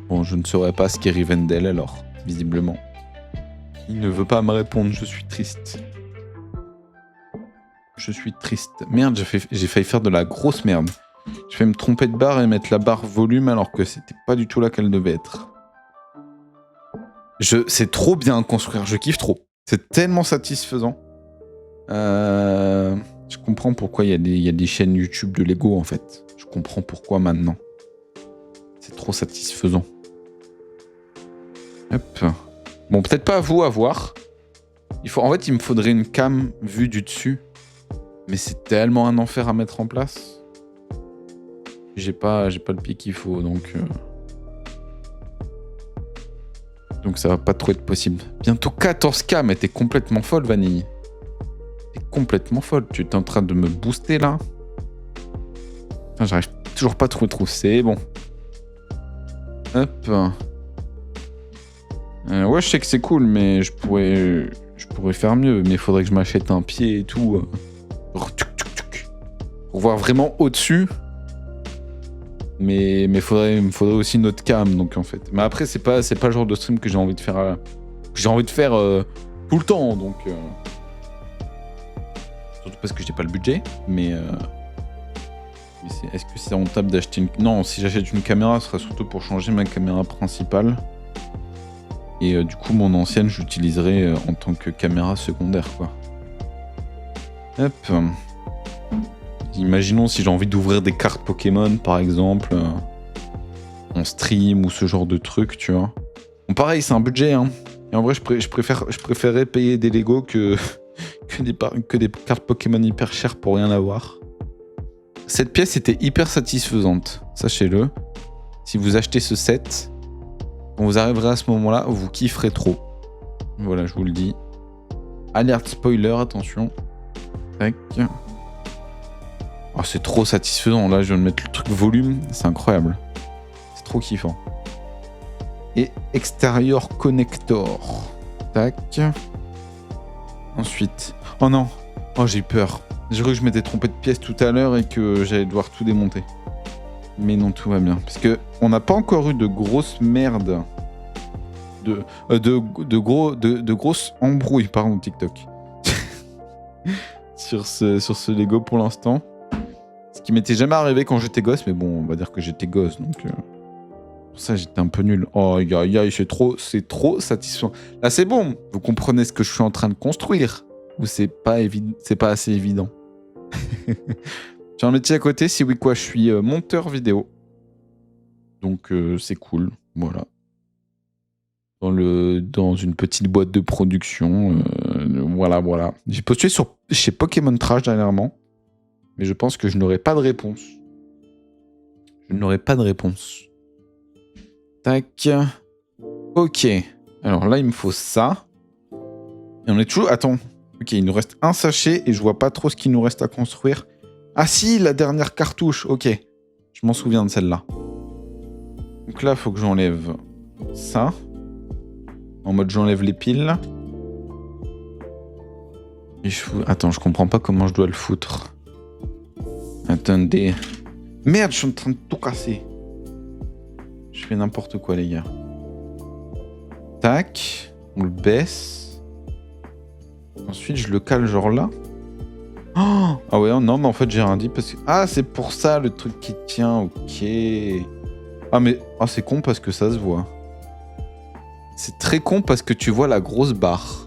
Bon, je ne saurais pas ce qu'est Rivendell alors, visiblement. Il ne veut pas me répondre, je suis triste. Je suis triste. Merde, j'ai failli faire de la grosse merde. J'ai failli me tromper de barre et mettre la barre volume alors que c'était pas du tout là qu'elle devait être. C'est trop bien à construire, je kiffe trop. C'est tellement satisfaisant. Je comprends pourquoi il y a des chaînes YouTube de Lego en fait. Je comprends pourquoi maintenant. C'est trop satisfaisant. Hop. Bon, peut-être pas à vous à voir. En fait, il me faudrait une cam vue du dessus. Mais c'est tellement un enfer à mettre en place. J'ai pas le pied qu'il faut, donc ça va pas trop être possible. Bientôt 14K, mais t'es complètement folle, Vanille. T'es complètement folle. Tu es en train de me booster, là. Putain, j'arrive toujours pas à trouver trop. C'est bon. Hop. Ouais, je sais que c'est cool, mais je pourrais faire mieux. Mais il faudrait que je m'achète un pied et tout. Pour voir vraiment au-dessus. Mais il me faudrait aussi une autre cam, donc en fait. Mais après, c'est pas le genre de stream que j'ai envie de faire. Tout le temps, donc. Surtout parce que j'ai pas le budget. Mais est-ce que c'est rentable d'acheter une. Non, si j'achète une caméra, ce sera surtout pour changer ma caméra principale. Et du coup, mon ancienne, j'utiliserai en tant que caméra secondaire, quoi. Hop. Imaginons si j'ai envie d'ouvrir des cartes Pokémon, par exemple, en stream ou ce genre de truc, tu vois. Bon, pareil, c'est un budget, hein. Et en vrai, je préférerais payer des Lego que des cartes Pokémon hyper chères pour rien avoir. Cette pièce était hyper satisfaisante, sachez-le. Si vous achetez ce set, quand vous arriverez à ce moment-là, vous kifferez trop. Voilà, je vous le dis. Alerte spoiler, attention. Tac. Oh, c'est trop satisfaisant. Là, je viens de mettre le truc volume. C'est incroyable. C'est trop kiffant. Et extérieur connector. Tac. Ensuite. Oh non. Oh, j'ai eu peur. J'ai cru que je m'étais trompé de pièce tout à l'heure et que j'allais devoir tout démonter. Mais non, tout va bien. Parce que on n'a pas encore eu de grosses merdes. De grosses embrouilles, pardon, TikTok. sur ce Lego pour l'instant. Ce qui m'était jamais arrivé quand j'étais gosse, mais bon, on va dire que j'étais gosse, donc pour ça j'étais un peu nul. Oh, aïe, c'est trop satisfaisant. Là, c'est bon, vous comprenez ce que je suis en train de construire, ou c'est pas assez évident. J'ai un métier à côté, si oui quoi, je suis monteur vidéo, donc c'est cool, voilà. Dans une petite boîte de production, voilà. J'ai postulé chez Pokémon Trash dernièrement. Mais je pense que je n'aurai pas de réponse. Tac. Ok. Alors là, il me faut ça. Et on est toujours... Attends. Ok, il nous reste un sachet et je vois pas trop ce qu'il nous reste à construire. Ah si, la dernière cartouche. Ok. Je m'en souviens de celle-là. Donc là, il faut que j'enlève ça. En mode, j'enlève les piles. Et Attends, je comprends pas comment je dois le foutre. Attendez. Merde, je suis en train de tout casser. Je fais n'importe quoi, les gars. Tac. On le baisse. Ensuite, je le cale genre là. Oh ah ouais, non, mais en fait, j'ai rien dit parce que... Ah, c'est pour ça, le truc qui tient. Ok. Ah, mais... Ah, c'est con parce que ça se voit. C'est très con parce que tu vois la grosse barre.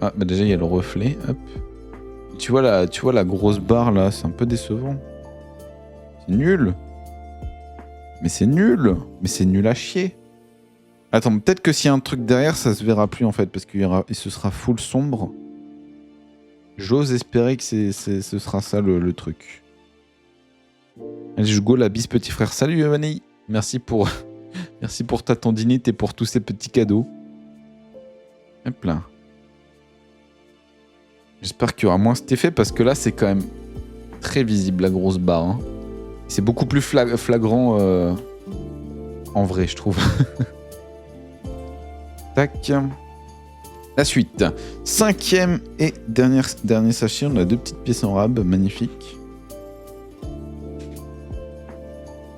Ah, bah déjà, il y a le reflet. Hop. Tu vois la grosse barre là, c'est un peu décevant. C'est nul. Mais c'est nul à chier. Attends, peut-être que s'il y a un truc derrière, ça se verra plus en fait, parce qu'il se sera full sombre. J'ose espérer que ce sera ça le truc. Allez, je go la bise petit frère. Salut Vanille. Merci pour Merci pour ta tendinite et pour tous ces petits cadeaux. Hop là. J'espère qu'il y aura moins cet effet parce que là, c'est quand même très visible, la grosse barre. Hein. C'est beaucoup plus flagrant en vrai, je trouve. Tac. La suite. 5e et dernier sachet. On a 2 petites pièces en rab. Magnifique.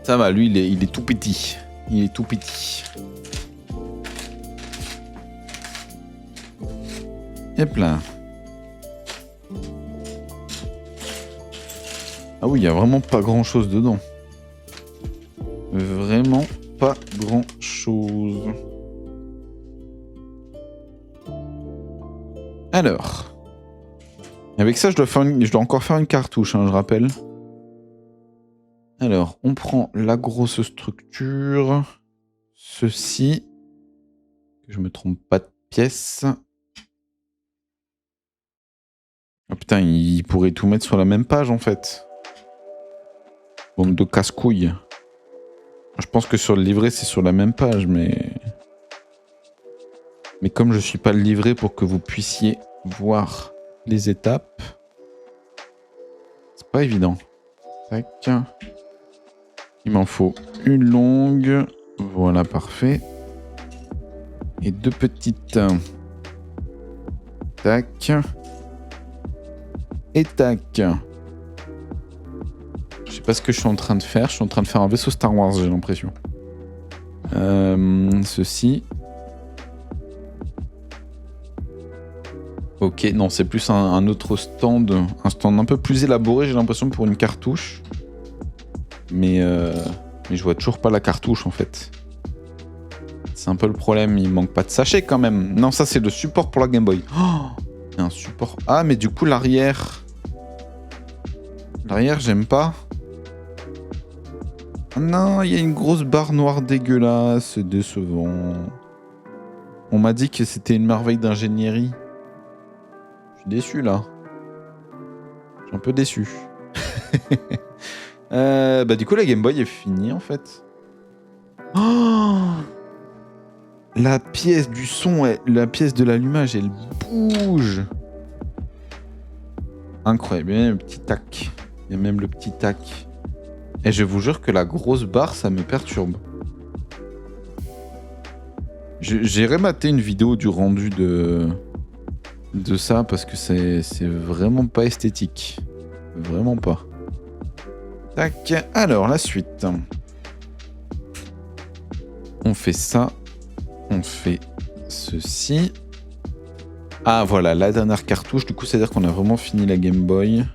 Ça va, lui, il est tout petit. Il est tout petit. Hop là. Ah oui, il n'y a vraiment pas grand chose dedans. Vraiment pas grand chose. Alors. Avec ça, je dois encore faire une cartouche, hein, je rappelle. Alors, on prend la grosse structure. Ceci. Que je me trompe pas de pièce. Oh putain, il pourrait tout mettre sur la même page en fait. Bande de casse-couilles. Je pense que sur le livret, c'est sur la même page, mais... Mais comme je suis pas le livret pour que vous puissiez voir les étapes, c'est pas évident. Tac. Il m'en faut une longue. Voilà, parfait. Et 2 petites. Tac. Et tac. Je sais pas ce que je suis en train de faire. Je suis en train de faire un vaisseau Star Wars, j'ai l'impression. Ceci. Ok, non, c'est plus un autre stand. Un stand un peu plus élaboré, j'ai l'impression, pour une cartouche. Mais je vois toujours pas la cartouche, en fait. C'est un peu le problème, il manque pas de sachet, quand même. Non, ça, c'est le support pour la Game Boy. Oh, il y a un support... Ah, mais du coup, l'arrière... L'arrière, j'aime pas. Oh non, il y a une grosse barre noire dégueulasse, c'est décevant. On m'a dit que c'était une merveille d'ingénierie. Je suis déçu, là. Je suis un peu déçu. Bah du coup, la Game Boy est finie, en fait. Oh, la pièce du son, la pièce de l'allumage, elle bouge. Incroyable, il y a même le petit tac. Il y a même le petit tac. Et je vous jure que la grosse barre, ça me perturbe. J'ai rematé une vidéo du rendu de ça parce que c'est vraiment pas esthétique. Vraiment pas. Tac. Alors, la suite. On fait ça. On fait ceci. Ah, voilà, la dernière cartouche. Du coup, c'est-à-dire qu'on a vraiment fini la Game Boy.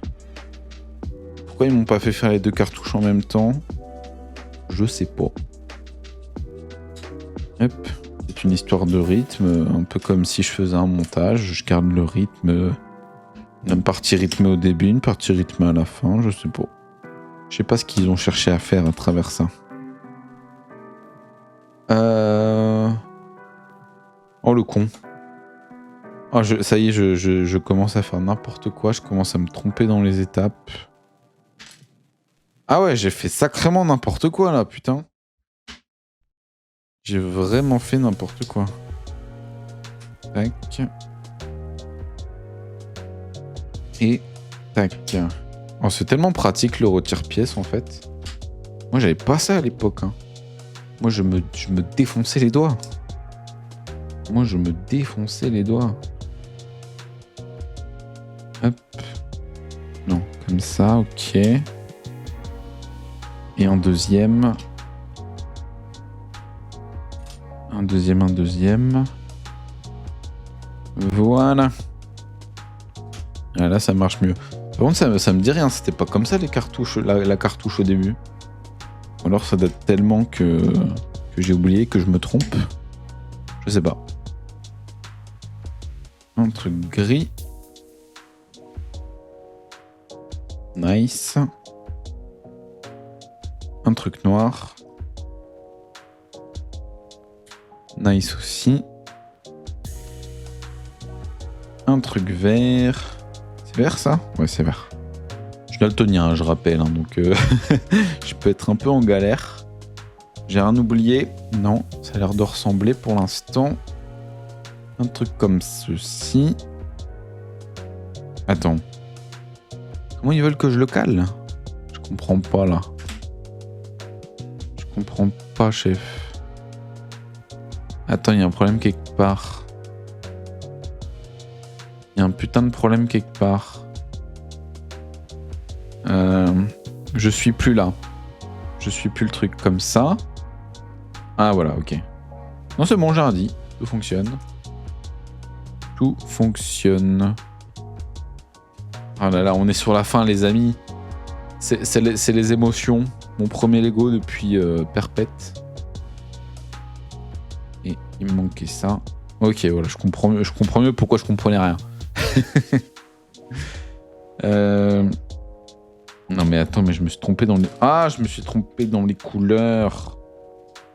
Pourquoi ils m'ont pas fait faire les 2 cartouches en même temps? Je sais pas. Hop. C'est une histoire de rythme, un peu comme si je faisais un montage. Je garde le rythme. Une partie rythmée au début, une partie rythmée à la fin, je sais pas. Je sais pas ce qu'ils ont cherché à faire à travers ça. Oh le con. Oh, ça y est, je commence à faire n'importe quoi, je commence à me tromper dans les étapes. Ah ouais, j'ai fait sacrément n'importe quoi là, putain. J'ai vraiment fait n'importe quoi. Tac. Et tac. Oh, c'est tellement pratique le retire-pièce en fait. Moi j'avais pas ça à l'époque. Hein. Moi je me défonçais les doigts. Moi je me défonçais les doigts. Hop. Non, comme ça, ok. Et un deuxième. Un deuxième. Voilà. Ah, là ça marche mieux. Par contre ça me dit rien, c'était pas comme ça les cartouches, la cartouche au début. Ou alors ça date tellement que j'ai oublié, que je me trompe. Je sais pas. Un truc gris. Nice. Un truc noir. Nice aussi. Un truc vert. C'est vert ça? Ouais, c'est vert. Je suis daltonien, je rappelle, hein, donc je peux être un peu en galère. J'ai rien oublié. Non, ça a l'air de ressembler pour l'instant. Un truc comme ceci. Attends. Comment ils veulent que je le cale? Je comprends pas là. Je comprends pas, chef. Attends, il y a un problème quelque part. Il y a un putain de problème quelque part. Je suis plus là. Je suis plus le truc comme ça. Ah voilà, ok. Non, c'est bon, j'ai rien dit. Tout fonctionne. Tout fonctionne. Ah là là, on est sur la fin, les amis. C'est les émotions. Mon premier Lego depuis perpète. Et il me manquait ça. Ok, voilà, je comprends mieux pourquoi je comprenais rien. Non mais attends, mais je me suis trompé dans les... Ah, je me suis trompé dans les couleurs.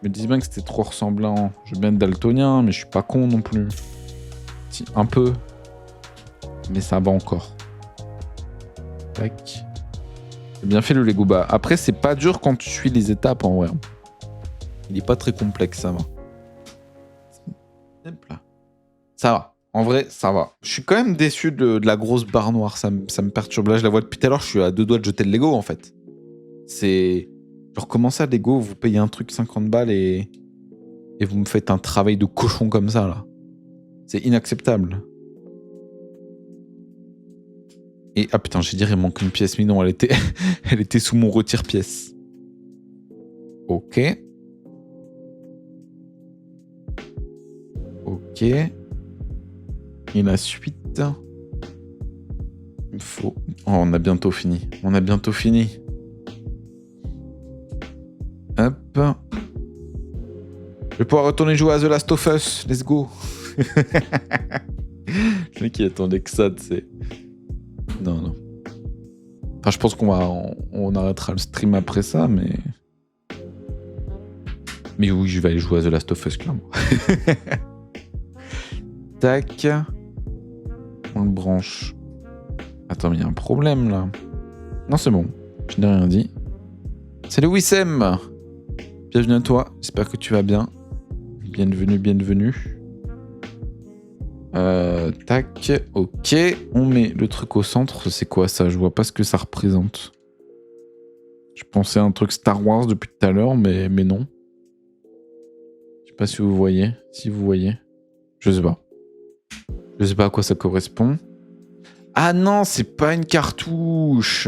Je me disais bien que c'était trop ressemblant. Je veux bien être daltonien, mais je suis pas con non plus. Si, un peu. Mais ça va encore. Tac. J'ai bien fait le Lego. Bah, après, c'est pas dur quand tu suis les étapes en vrai. Il est pas très complexe, ça va. Ça va. En vrai, ça va. Je suis quand même déçu de la grosse barre noire. Ça me perturbe. Là, je la vois depuis tout à l'heure. Je suis à 2 doigts de jeter le Lego, en fait. C'est... Genre, comment ça, Lego, vous payez un truc 50 balles et vous me faites un travail de cochon comme ça, là. C'est inacceptable. Et... Ah putain, j'ai dit, il manque une pièce. Mais non, elle était sous mon retire-pièce. Ok. Ok. Et la suite... Il faut... Oh, on a bientôt fini. On a bientôt fini. Hop. Je vais pouvoir retourner jouer à The Last of Us. Let's go. Le mec qui attendait que ça, tu sais. Non, non. Enfin, je pense on arrêtera le stream après ça, mais... Mais oui, je vais aller jouer à The Last of Us, clairement. Tac. On le branche. Attends, mais il y a un problème, là. Non, c'est bon. Je n'ai rien dit. Salut Wissem. Bienvenue à toi. J'espère que tu vas bien. Bienvenue, bienvenue. Tac. Ok. On met le truc au centre. C'est quoi, ça? Je vois pas ce que ça représente. Je pensais à un truc Star Wars depuis tout à l'heure, mais non. Je sais pas si vous voyez. Si vous voyez. Je sais pas. Je sais pas à quoi ça correspond. Ah non, c'est pas une cartouche.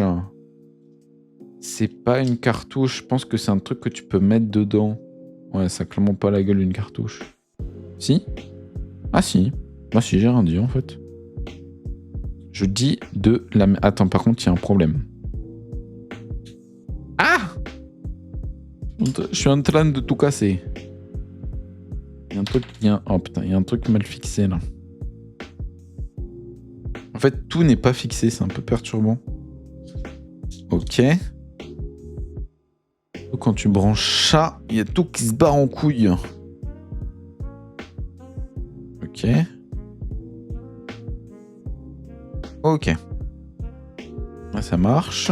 C'est pas une cartouche. Je pense que c'est un truc que tu peux mettre dedans. Ouais, ça a clairement pas la gueule d'une cartouche. Si? Ah si. Bah si, j'ai rien dit en fait. Je dis de la... Attends, par contre, il y a un problème. Ah! Je suis en train de tout casser. Il y a un truc... Oh putain, il y a un truc mal fixé là. En fait, tout n'est pas fixé, c'est un peu perturbant. Ok. Quand tu branches ça, il y a tout qui se barre en couille. Ok. Ok. Là, ça marche.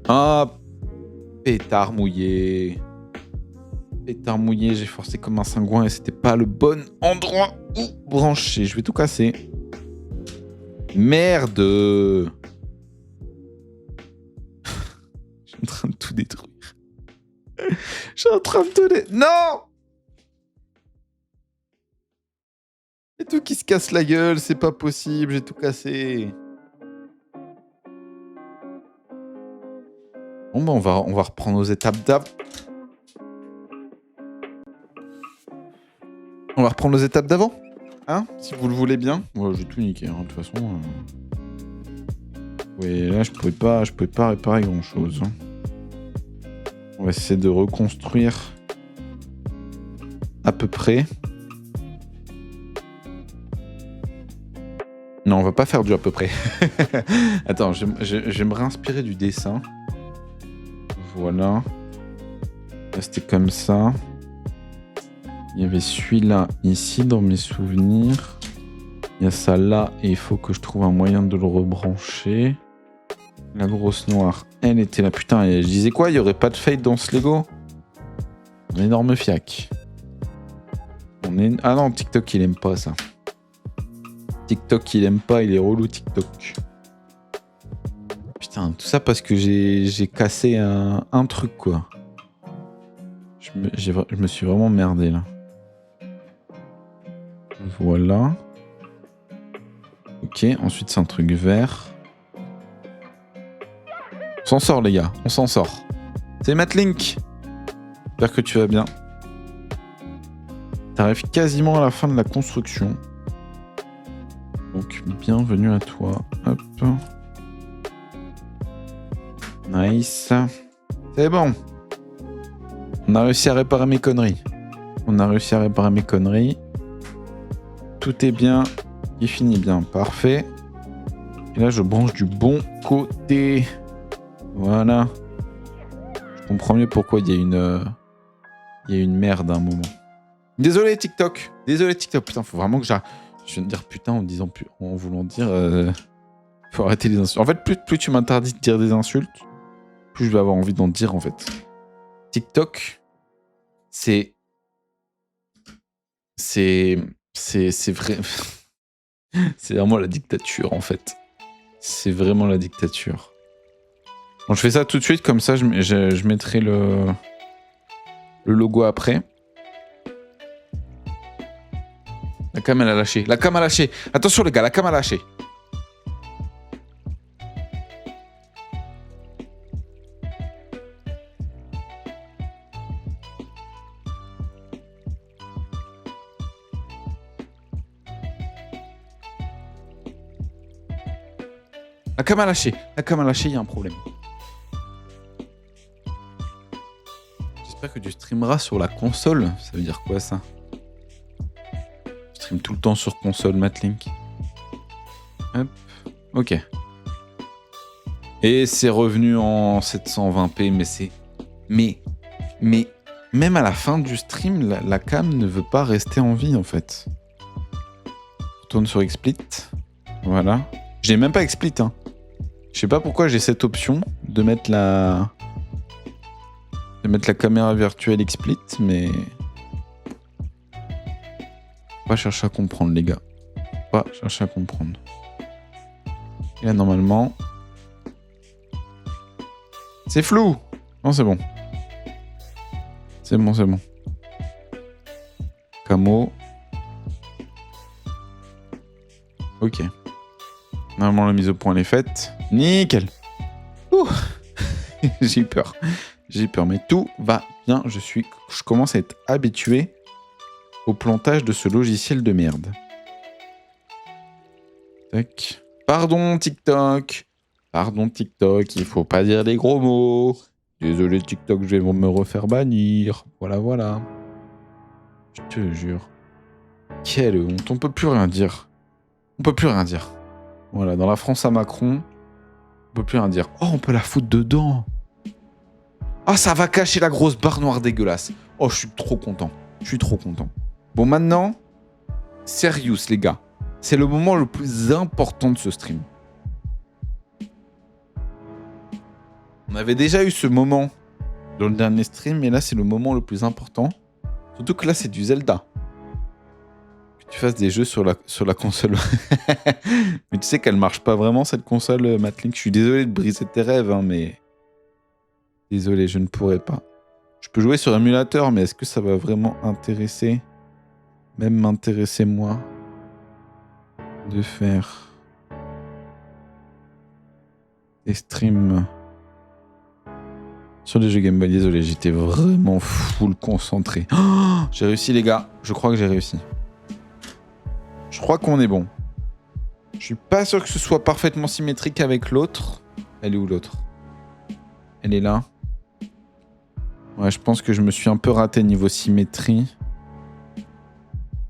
Ah, pétard mouillé. Pétard mouillé, j'ai forcé comme un cingouin et c'était pas le bon endroit où brancher. Je vais tout casser. Merde. Je suis en train de tout détruire. Je suis en train de tout détruire. Non! Il y a tout qui se casse la gueule, c'est pas possible, j'ai tout cassé. Bon bah on va reprendre nos étapes d'avant. On va reprendre nos étapes d'avant. Hein? Si vous le voulez bien. Ouais, j'ai tout niqué, hein, de toute façon. Oui, là je pouvais pas réparer grand chose. Hein. On va essayer de reconstruire à peu près. Non, on va pas faire du à peu près. Attends, je vais me réinspirer du dessin. Voilà. Là, c'était comme ça. Il y avait celui-là ici dans mes souvenirs. Il y a ça là et il faut que je trouve un moyen de le rebrancher. La grosse noire, elle était là. Putain, je disais quoi? Il n'y aurait pas de fade dans ce Lego? Un énorme fiac. Ah non, TikTok, il aime pas ça. TikTok, il aime pas, il est relou, TikTok. Putain, tout ça parce que j'ai cassé un truc, quoi. Je me suis vraiment merdé, là. Voilà. Ok, ensuite c'est un truc vert. On s'en sort, les gars, on s'en sort. C'est Matlink. J'espère que tu vas bien. T'arrives quasiment à la fin de la construction. Donc, bienvenue à toi. Hop. Nice. C'est bon. On a réussi à réparer mes conneries. Tout est bien. Il finit bien. Parfait. Et là, je branche du bon côté. Voilà. Je comprends mieux pourquoi il y a une merde à un moment. Désolé TikTok. Putain, faut vraiment que j'arrête. Je viens de dire putain en voulant dire... Faut arrêter les insultes. En fait, plus tu m'interdis de dire des insultes, plus je vais avoir envie d'en dire, en fait. TikTok, c'est vrai... c'est vraiment la dictature, en fait. C'est vraiment la dictature. Bon, je fais ça tout de suite, comme ça, je mettrai le logo après. La cam, elle a lâché. Attention, les gars, la cam a lâché. La cam a lâché, il y a un problème. J'espère que tu streameras sur la console. Ça veut dire quoi, ça? Je stream tout le temps sur console, Matlink. Hop, ok. Et c'est revenu en 720p, mais c'est... Mais même à la fin du stream, la cam ne veut pas rester en vie, en fait. Je retourne sur XSplit. Voilà. J'ai même pas XSplit, hein. Je sais pas pourquoi j'ai cette option de mettre la caméra virtuelle XSplit, mais... Pas chercher à comprendre, les gars. Pas chercher à comprendre. Et là, normalement... C'est flou! Non, c'est bon. C'est bon. Camo. Ok. Normalement, la mise au point, elle est faite. Nickel. Ouh. J'ai eu peur, mais tout va bien. Je commence à être habitué au plantage de ce logiciel de merde. Tac. Pardon, TikTok, il faut pas dire des gros mots. Désolé, TikTok, je vais me refaire bannir. Voilà. Je te jure. Quelle honte, on peut plus rien dire. Voilà, dans la France à Macron, on peut plus rien dire. Oh, on peut la foutre dedans. Ah, ça va cacher la grosse barre noire dégueulasse. Oh, je suis trop content. Bon, maintenant, sérieux, les gars. C'est le moment le plus important de ce stream. On avait déjà eu ce moment dans le dernier stream, mais là, c'est le moment le plus important. Surtout que là, c'est du Zelda. Que tu fasses des jeux sur la console. Mais tu sais qu'elle marche pas vraiment, cette console, Matlink. Je suis désolé de briser tes rêves, hein, mais... Désolé, je ne pourrais pas. Je peux jouer sur émulateur, mais est-ce que ça va vraiment intéresser? Même m'intéresser, moi, de faire des streams sur les jeux Game Boy. Désolé, j'étais vraiment full concentré. Oh, j'ai réussi, les gars. Je crois que j'ai réussi. Je crois qu'on est bon. Je suis pas sûr que ce soit parfaitement symétrique avec l'autre. Elle est où, l'autre? Elle est là. Ouais, je pense que je me suis un peu raté niveau symétrie.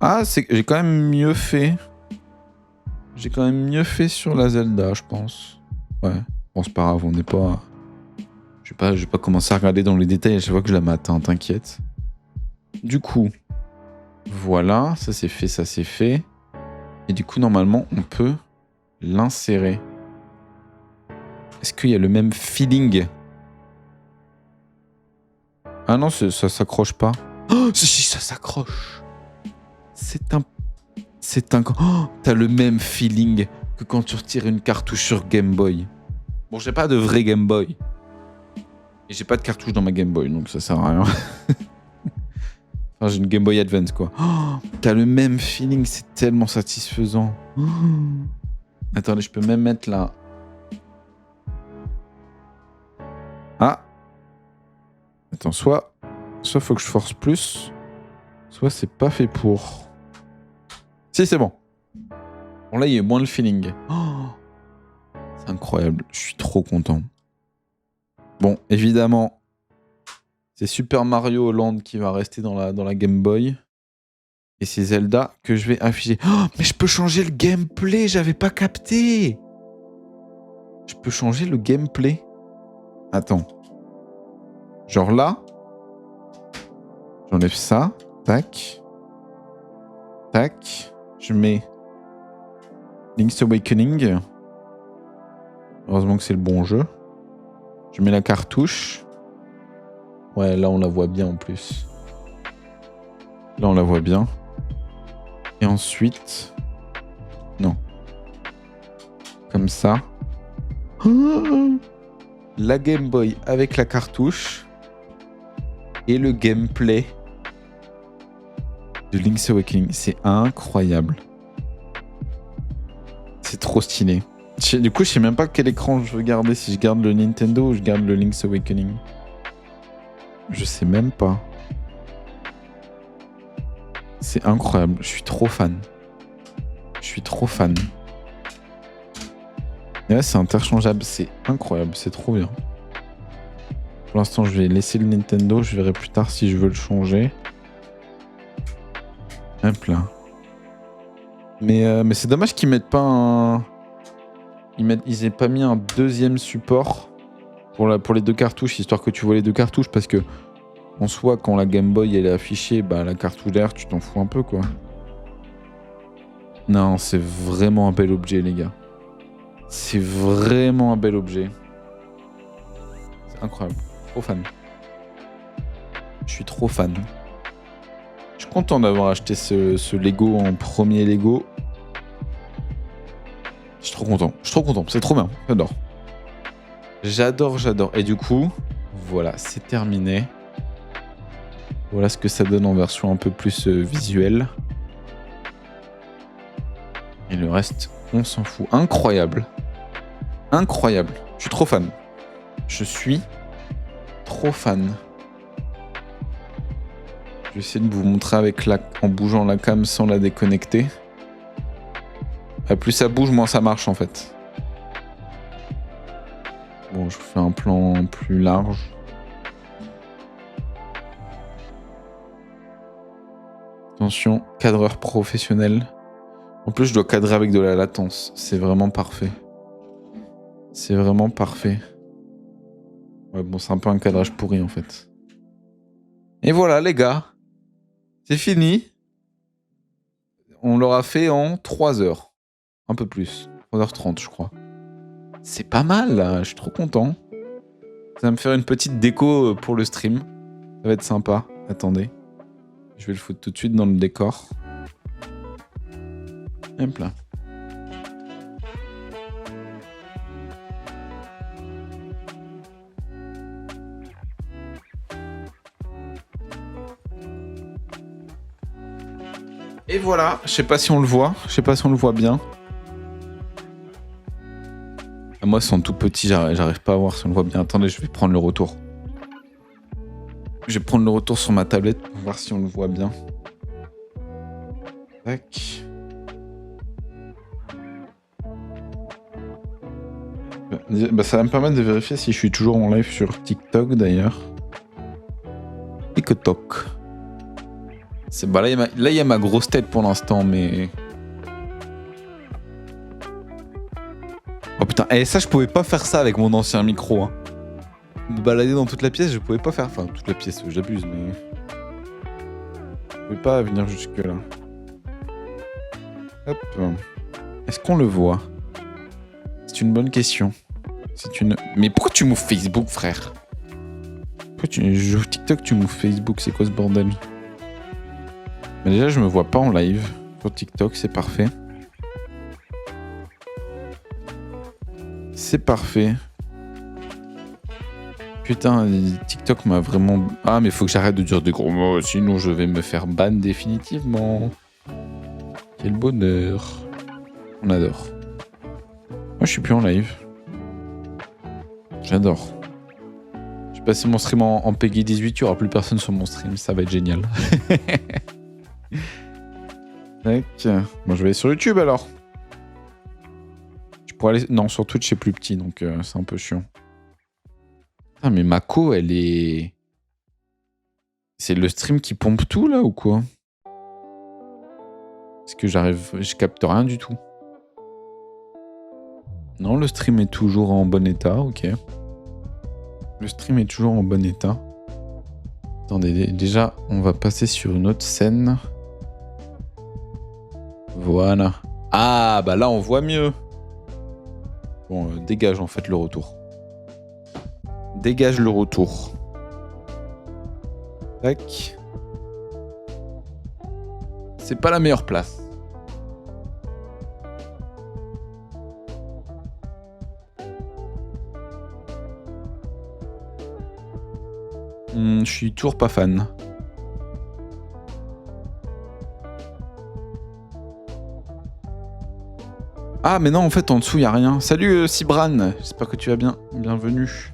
Ah, j'ai quand même mieux fait. J'ai quand même mieux fait sur la Zelda, je pense. Ouais, bon, c'est pas grave, on n'est pas... Je vais pas commencer à regarder dans les détails à chaque fois que je la mate, hein, t'inquiète. Du coup, voilà, ça c'est fait. Et du coup, normalement, on peut l'insérer. Est-ce qu'il y a le même feeling? Ah non, ça s'accroche pas. Oh, si, ça s'accroche. C'est un... Oh, t'as le même feeling que quand tu retires une cartouche sur Game Boy. Bon, j'ai pas de vrai Game Boy. Et j'ai pas de cartouche dans ma Game Boy, donc ça sert à rien. Enfin, j'ai une Game Boy Advance, quoi. Oh, t'as le même feeling, c'est tellement satisfaisant. Oh. Attendez, je peux même mettre là. Ah. Attends, soit faut que je force plus, soit c'est pas fait pour. Si, c'est bon. Bon, là, il y a moins le feeling. Oh, c'est incroyable, je suis trop content. Bon, évidemment, c'est Super Mario Land qui va rester dans la Game Boy. Et c'est Zelda que je vais afficher. Oh, mais je peux changer le gameplay, j'avais pas capté. Je peux changer le gameplay. Attends. Genre là, j'enlève ça. Tac. Tac. Je mets Link's Awakening. Heureusement que c'est le bon jeu. Je mets la cartouche. Ouais, là on la voit bien en plus. Là on la voit bien. Et ensuite... Non. Comme ça. La Game Boy avec la cartouche. Et le gameplay de Link's Awakening. C'est incroyable. C'est trop stylé. Du coup, je sais même pas quel écran je veux garder. Si je garde le Nintendo ou je garde le Link's Awakening. Je sais même pas. C'est incroyable. Je suis trop fan. Je suis trop fan. Et là, c'est interchangeable. C'est incroyable. C'est trop bien. Pour l'instant, je vais laisser le Nintendo. Je verrai plus tard si je veux le changer. Hop là. Mais c'est dommage qu'ils mettent pas un... Ils aient pas mis un deuxième support pour les deux cartouches, histoire que tu vois les deux cartouches, parce que en soi, quand la Game Boy elle est affichée, bah la cartouche d'air, tu t'en fous un peu, quoi. Non, c'est vraiment un bel objet, les gars. C'est vraiment un bel objet. C'est incroyable. Trop fan. Je suis trop fan. Je suis content d'avoir acheté ce Lego en premier Lego. Je suis trop content. Je suis trop content. C'est trop bien. J'adore. J'adore, j'adore. Et du coup, voilà, c'est terminé. Voilà ce que ça donne en version un peu plus visuelle. Et le reste, on s'en fout. Incroyable. Incroyable. Je suis trop fan. Je suis trop fan. Je vais essayer de vous montrer avec en bougeant la cam sans la déconnecter. Plus ça bouge, moins ça marche en fait. Bon, je vous fais un plan plus large. Attention, cadreur professionnel. En plus, je dois cadrer avec de la latence. C'est vraiment parfait. C'est vraiment parfait. Ouais, bon, c'est un peu un cadrage pourri en fait. Et voilà, les gars. C'est fini. On l'aura fait en 3 heures. Un peu plus. 3h30, je crois. C'est pas mal, là. Je suis trop content. Ça va me faire une petite déco pour le stream. Ça va être sympa. Attendez. Je vais le foutre tout de suite dans le décor. Hop là. Et voilà. Je sais pas si on le voit. Je sais pas si on le voit bien. Moi, ils sont tout petits, j'arrive pas à voir si on le voit bien. Attendez, je vais prendre le retour. Je vais prendre le retour sur ma tablette pour voir si on le voit bien. Tac. Bah, ça va me permettre de vérifier si je suis toujours en live sur TikTok d'ailleurs. TikTok. Bah, là, il y a ma grosse tête pour l'instant, mais... Oh putain, et ça je pouvais pas faire ça avec mon ancien micro. Hein. Me balader dans toute la pièce, je pouvais pas faire... Enfin, toute la pièce, j'abuse, mais... Je pouvais pas venir jusque là. Hop. Est-ce qu'on le voit? C'est une bonne question. Mais pourquoi tu m'ouvres Facebook, frère? Pourquoi j'ouvre TikTok, tu m'ouvres Facebook, c'est quoi ce bordel? Mais déjà, je me vois pas en live sur TikTok, c'est parfait. C'est parfait. Putain, TikTok m'a vraiment... Ah, mais faut que j'arrête de dire des gros mots, sinon je vais me faire ban définitivement. Quel bonheur. On adore. Moi, je suis plus en live. J'adore. Je vais passer mon stream en Peggy 18, il n'y aura plus personne sur mon stream, ça va être génial. Tac. Bon, je vais aller sur YouTube alors. Je pourrais aller... Non, sur Twitch, c'est plus petit, donc c'est un peu chiant. Ah, mais Mako, elle est... C'est le stream qui pompe tout, là, ou quoi? Est-ce que je capte rien du tout. Non, le stream est toujours en bon état, ok. Le stream est toujours en bon état. Attendez, déjà, on va passer sur une autre scène. Voilà. Ah, bah là, on voit mieux. Bon, dégage, en fait, le retour. Dégage le retour. Tac. C'est pas la meilleure place. Je suis toujours pas fan. Ah, mais non, en fait, en dessous, il a rien. Salut, Sibran. J'espère que tu vas bien. Bienvenue.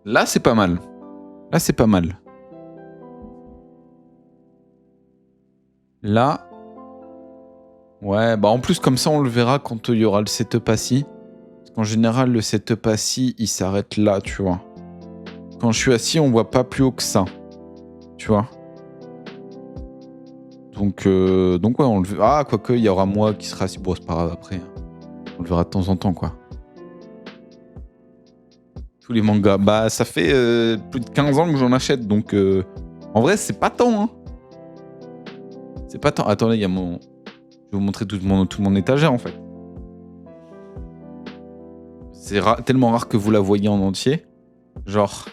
Là, c'est pas mal. Là, c'est pas mal. Là... Ouais, bah en plus, comme ça, on le verra quand il y aura le setup assis. Parce qu'en général, le setup assis, il s'arrête là, tu vois. Quand je suis assis, on voit pas plus haut que ça. Tu vois. Donc ouais, on le verra. Ah, quoique, il y aura moi qui sera assis. Bon, c'est pas grave après. On le verra de temps en temps, quoi. Tous les mangas. Bah, ça fait plus de 15 ans que j'en achète, donc... En vrai, c'est pas tant, hein. C'est pas tant. Attendez, il y a mon... Je vais vous montrer tout mon étagère, en fait. C'est tellement rare que vous la voyez en entier. Genre...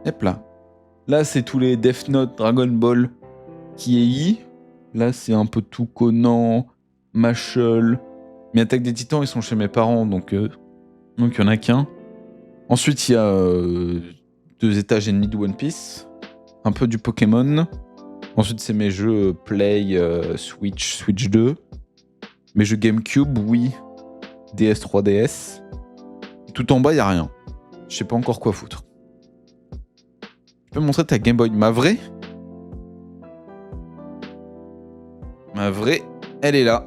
Hop là. Là, c'est tous les Death Note, Dragon Ball, Kiei. Là, c'est un peu tout Conan, Mashle. Mais Attaque des Titans, ils sont chez mes parents, donc il y en a qu'un. Ensuite, il y a 2 étages et demi de One Piece. Un peu du Pokémon. Ensuite, c'est mes jeux Play, Switch, Switch 2. Mes jeux GameCube, Wii, DS, 3DS. Et tout en bas, il n'y a rien. Je sais pas encore quoi foutre. Tu peux me montrer ta Game Boy? Ma vraie? Ma vraie, elle est là.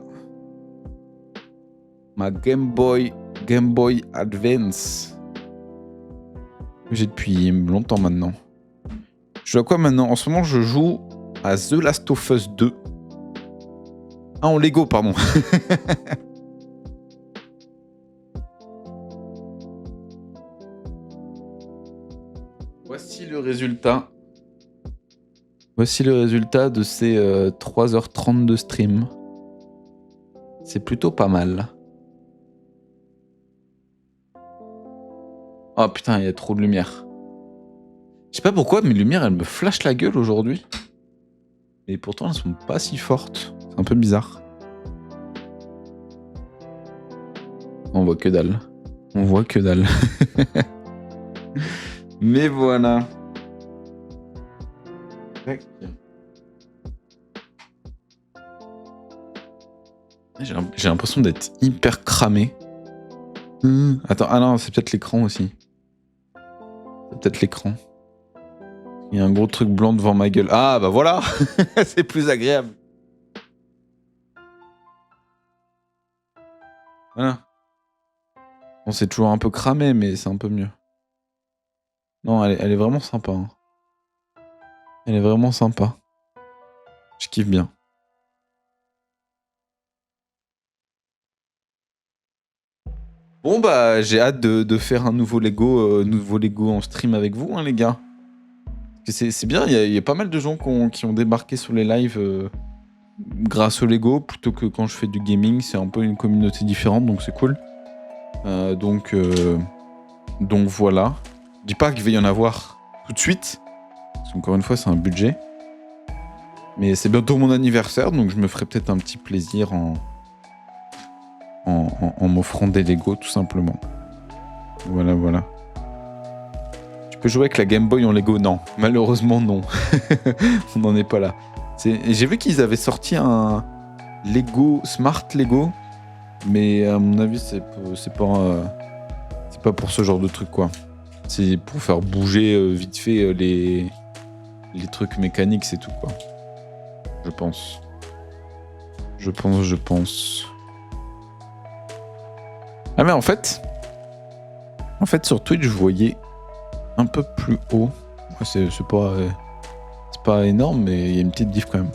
Ma Game Boy Advance. J'ai depuis longtemps maintenant. Je joue à quoi maintenant? En ce moment, je joue à The Last of Us 2. Ah, en Lego, pardon. Voici le résultat. Voici le résultat de ces 3h30 de stream. C'est plutôt pas mal. Oh putain, il y a trop de lumière. Je sais pas pourquoi, mes lumières, elles me flashent la gueule aujourd'hui. Et pourtant, elles sont pas si fortes. C'est un peu bizarre. On voit que dalle. On voit que dalle. Mais voilà. J'ai l'impression d'être hyper cramé. Attends, ah non, c'est peut-être l'écran aussi. C'est peut-être l'écran. Il y a un gros truc blanc devant ma gueule. Ah bah voilà. C'est plus agréable. Voilà. Bon, c'est toujours un peu cramé, mais c'est un peu mieux. Non, elle est vraiment sympa. Hein. Elle est vraiment sympa. Je kiffe bien. Bon bah j'ai hâte de faire un nouveau Lego en stream avec vous, hein, les gars. C'est bien, il y a pas mal de gens qui ont débarqué sur les lives grâce au Lego, plutôt que quand je fais du gaming. C'est un peu une communauté différente, donc c'est cool. Donc voilà. Je dis pas qu'il va y en avoir tout de suite, parce qu'encore une fois, c'est un budget. Mais c'est bientôt mon anniversaire, donc je me ferai peut-être un petit plaisir en m'offrant des Lego, tout simplement. Voilà. Tu peux jouer avec la Game Boy en Lego? Non, malheureusement non. On n'en est pas là. J'ai vu qu'ils avaient sorti un Lego, Smart Lego, mais à mon avis, c'est pas pour ce genre de truc, quoi. C'est pour faire bouger vite fait les trucs mécaniques, c'est tout, quoi. Je pense. Ah mais en fait, sur Twitch, je voyais un peu plus haut. C'est pas énorme, mais il y a une petite diff quand même.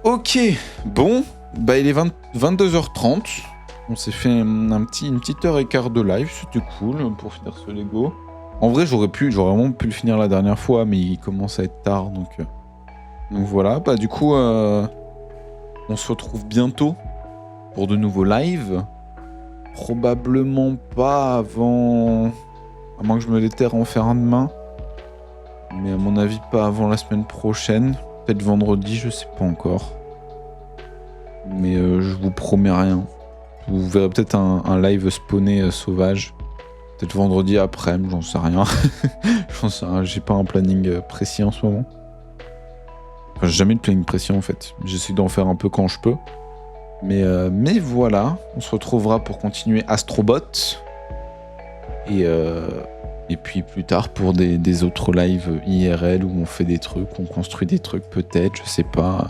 Ok, bon, bah il est 22h30. On s'est fait une petite heure et quart de live, c'était cool pour finir ce Lego. En vrai, j'aurais vraiment pu le finir la dernière fois, mais il commence à être tard, donc voilà. Bah du coup, on se retrouve bientôt pour de nouveaux lives. Probablement pas avant... À moins que je me l'éterre en faire un demain. Mais à mon avis, pas avant la semaine prochaine. Peut-être vendredi, je sais pas encore. Mais je vous promets rien. Vous verrez peut-être un live spawné sauvage. Peut-être vendredi après, j'en sais rien. J'ai pas un planning précis en ce moment. Enfin, j'ai jamais de planning précis en fait. J'essaie d'en faire un peu quand je peux. Mais voilà, on se retrouvera pour continuer Astrobot. Et puis plus tard pour des autres lives IRL où on fait des trucs, on construit des trucs peut-être, je sais pas.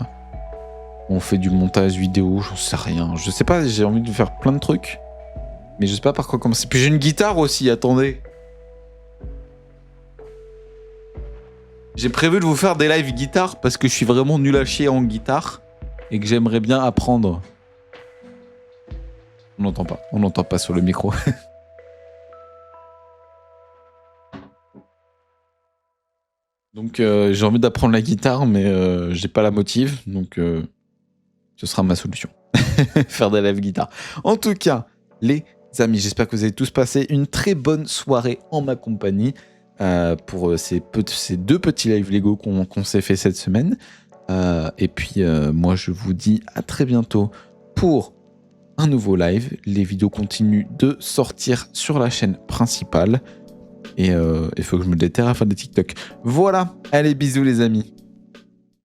On fait du montage vidéo, j'en sais rien. Je sais pas, j'ai envie de faire plein de trucs. Mais je sais pas par quoi commencer. Puis j'ai une guitare aussi, attendez. J'ai prévu de vous faire des lives guitare parce que je suis vraiment nul à chier en guitare. Et que j'aimerais bien apprendre. On n'entend pas sur le micro. Donc j'ai envie d'apprendre la guitare, mais j'ai pas la motive, donc ce sera ma solution. Faire des lives guitare. En tout cas, les amis, j'espère que vous avez tous passé une très bonne soirée en ma compagnie pour ces deux petits lives Lego qu'on s'est fait cette semaine. Et puis moi je vous dis à très bientôt pour un nouveau live. Les vidéos continuent de sortir sur la chaîne principale. Et il faut que je me déterre à faire des TikTok. Voilà, allez bisous les amis.